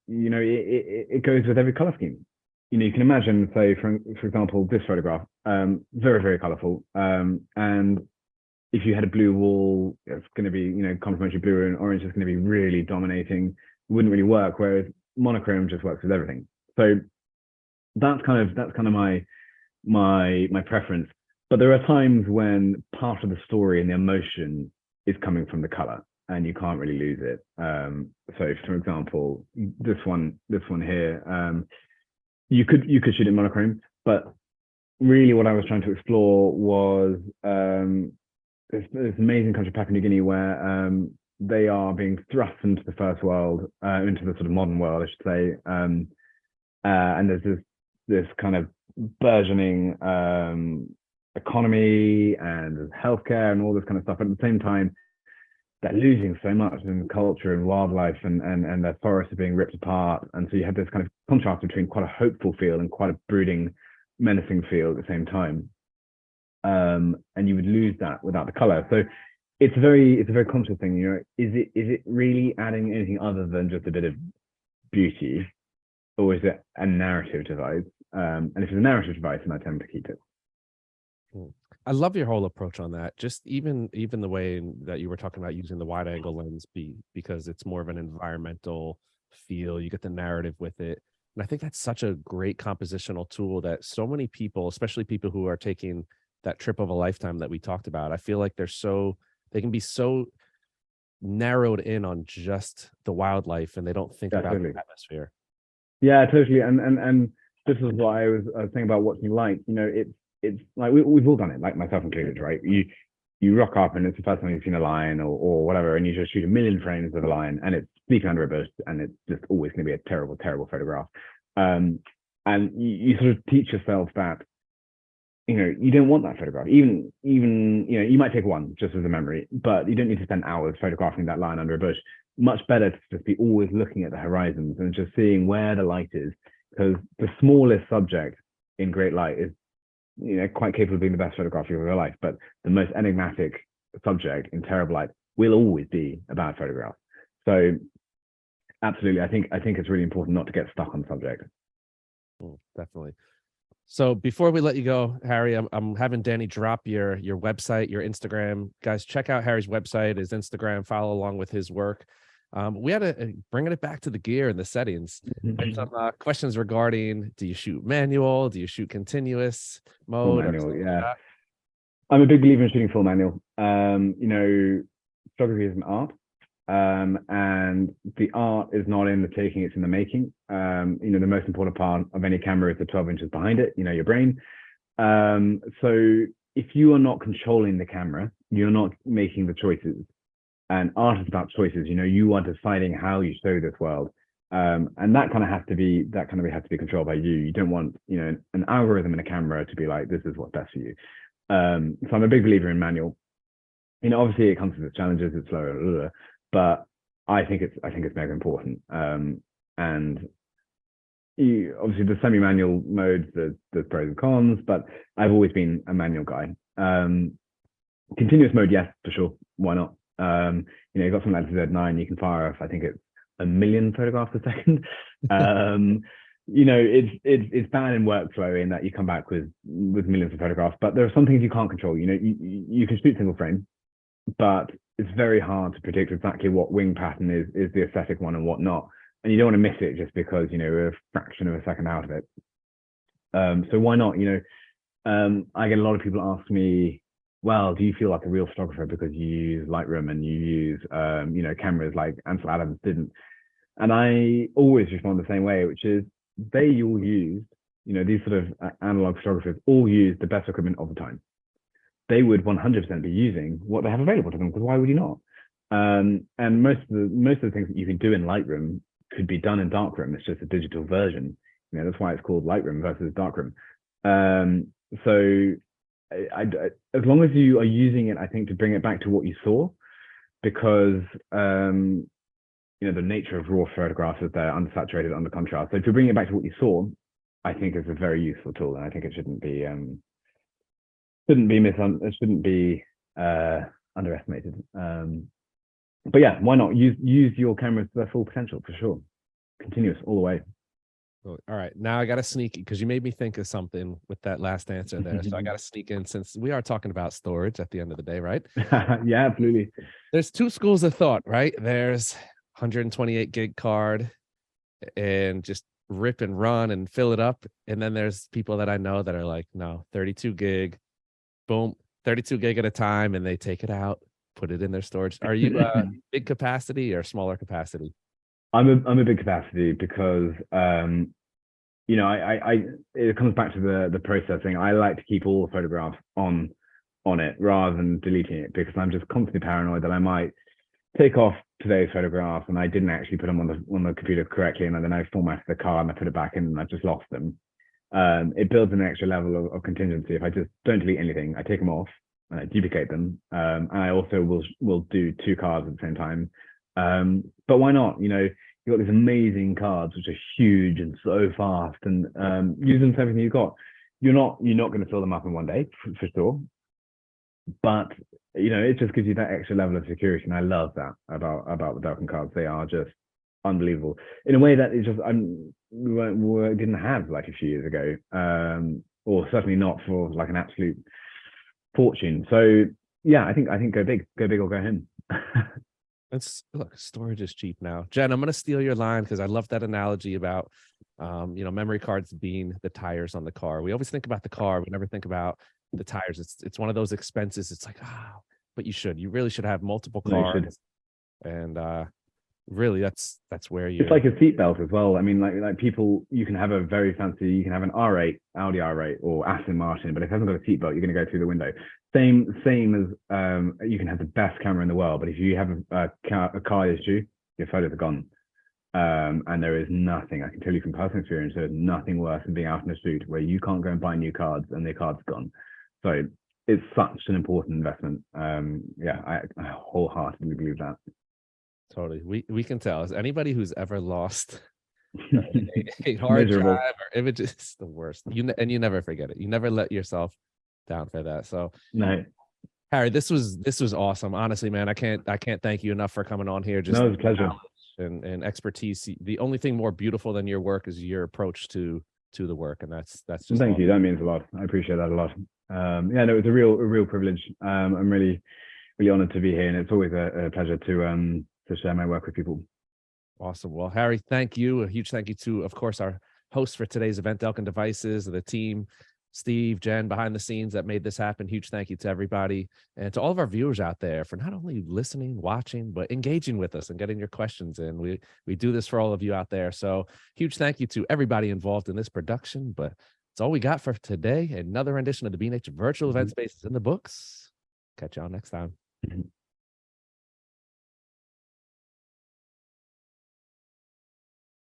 it goes with every color scheme. You can imagine, say, for example, this photograph, very, very colorful. And if you had a blue wall, it's going to be, complementary blue and orange is going to be really dominating. It wouldn't really work, whereas monochrome just works with everything. So that's kind of my preference. But there are times when part of the story and the emotion is coming from the color, and you can't really lose it. So, for example, this one here, you could shoot in monochrome, but really, what I was trying to explore was this amazing country, Papua New Guinea, where they are being thrust into the first world, into the sort of modern world, I should say, and there's this kind of burgeoning economy and healthcare and all this kind of stuff. But at the same time, they're losing so much in culture and wildlife, and their forests are being ripped apart. And so you have this kind of contrast between quite a hopeful feel and quite a brooding, menacing feel at the same time. And you would lose that without the color. So it's a very conscious thing. Is it really adding anything other than just a bit of beauty, or is it a narrative device? And if it's a narrative device, then I tend to keep it. I love your whole approach on that. Just even the way that you were talking about using the wide angle lens, because it's more of an environmental feel. You get the narrative with it. And I think that's such a great compositional tool that so many people, especially people who are taking that trip of a lifetime that we talked about, I feel like they can be so narrowed in on just the wildlife, and they don't think about the atmosphere. Yeah, totally. And this is what I was saying about watching light. It's like we've all done it, like myself included, right? You rock up and it's the first time you've seen a lion or whatever, and you just shoot a million frames of a lion, and it's sleeping under a bush, and it's just always going to be a terrible, terrible photograph. And you sort of teach yourself that, you don't want that photograph. Even you might take one just as a memory, but you don't need to spend hours photographing that lion under a bush. Much better to just be always looking at the horizons and just seeing where the light is, because the smallest subject in great light is quite capable of being the best photograph of your life, but the most enigmatic subject in terrible light will always be a bad photograph. So absolutely, I think it's really important not to get stuck on the subject. Definitely. So before we let you go, Harry, I'm having Danny drop your website, your Instagram. Guys, check out Harry's website, his Instagram, follow along with his work. We had to bringing it back to the gear and the settings. There's some questions regarding: do you shoot manual? Do you shoot continuous mode? Full manual, yeah. I'm a big believer in shooting full manual. Photography is an art, and the art is not in the taking; it's in the making. The most important part of any camera is the 12 inches behind it. Your brain. So if you are not controlling the camera, you're not making the choices. And art is about choices. You are deciding how you show this world, and that kind of has to be controlled by you. You don't want an algorithm in a camera to be like, this is what's best for you. So I'm a big believer in manual. Obviously it comes with its challenges. It's slower, but I think it's mega important. And obviously the semi-manual modes, there's pros and cons, but I've always been a manual guy. Continuous mode, yes, for sure. Why not? You've got something like the Z9, you can fire off, I think it's 1 million photographs a second. It's bad in workflow in that you come back with millions of photographs, but there are some things you can't control. You can shoot single frame, but it's very hard to predict exactly what wing pattern is the aesthetic one and what not. And you don't want to miss it just because, we're a fraction of a second out of it. So why not? I get a lot of people ask me, well, do you feel like a real photographer because you use Lightroom and you use, cameras like Ansel Adams didn't? And I always respond the same way, which is they all use, these sort of analog photographers all use the best equipment of the time. They would 100% be using what they have available to them, because why would you not? And most of the things that you can do in Lightroom could be done in Darkroom. It's just a digital version. That's why it's called Lightroom versus Darkroom. So as long as you are using it, I think, to bring it back to what you saw, because the nature of raw photographs is they're undersaturated, under contrast. So to bring it back to what you saw, I think is a very useful tool, and I think it shouldn't be underestimated. but yeah, why not use your cameras to their full potential for sure. Continuous all the way. All right, now I got to sneak because you made me think of something with that last answer there. So I got to sneak in since we are talking about storage at the end of the day, right? Yeah, absolutely. There's two schools of thought, right? There's 128 gig card and just rip and run and fill it up. And then there's people that I know that are like, no, 32 gig, boom, 32 gig at a time, and they take it out, put it in their storage. Are you big capacity or smaller capacity? I'm a big capacity because you know, I it comes back to the processing. I like to keep all the photographs on it rather than deleting it because I'm just constantly paranoid that I might take off today's photographs and I didn't actually put them on the computer correctly, and then I formatted the card and I put it back in and I just lost them. It builds an extra level of contingency. If I just don't delete anything, I take them off and I duplicate them, and I also will do two cards at the same time. But why not? You know, you've got these amazing cards which are huge and so fast, and use them for everything you've got. You're not going to fill them up in one day for sure, but you know, it just gives you that extra level of security, and I love that about the Delkin cards. They are just unbelievable in a way that it's just we didn't have like a few years ago, or certainly not for like an absolute fortune. So yeah, I think go big or go home. Look, storage is cheap now. Jen, I'm gonna steal your line because I love that analogy about memory cards being the tires on the car. We always think about the car, we never think about the tires. It's one of those expenses. It's like, but you really should have multiple cards. And really that's where it's like a seatbelt as well. I mean, like people, you can have an R8, Audi R8 or Aston Martin, but if it hasn't got a seatbelt, you're going to go through the window. Same as you can have the best camera in the world, but if you have a car issue, your photos are gone. And there is nothing, I can tell you from personal experience, there's nothing worse than being out in the street where you can't go and buy new cards and the card's gone. So it's such an important investment. Yeah, I wholeheartedly believe that. Totally. We can tell. As anybody who's ever lost a hard drive or images, the worst. You never forget it. You never let yourself down for that. So no, Harry, this was awesome. Honestly, man, I can't thank you enough for coming on here. Just no, it was a pleasure. And expertise. The only thing more beautiful than your work is your approach to the work, and that's just thank you. That means a lot. I appreciate that a lot. Yeah, no, it was a real privilege. I'm really honored to be here, and it's always a pleasure to share my work with people. Awesome. Well, Harry, thank you. A huge thank you to, of course, our host for today's event, Delkin Devices, the team, Steve, Jen, behind the scenes that made this happen. Huge thank you to everybody and to all of our viewers out there for not only listening, watching, but engaging with us and getting your questions in. We do this for all of you out there. So huge thank you to everybody involved in this production. But it's all we got for today. Another rendition of the B-Nature Virtual Event Spaces in the books. Catch y'all next time.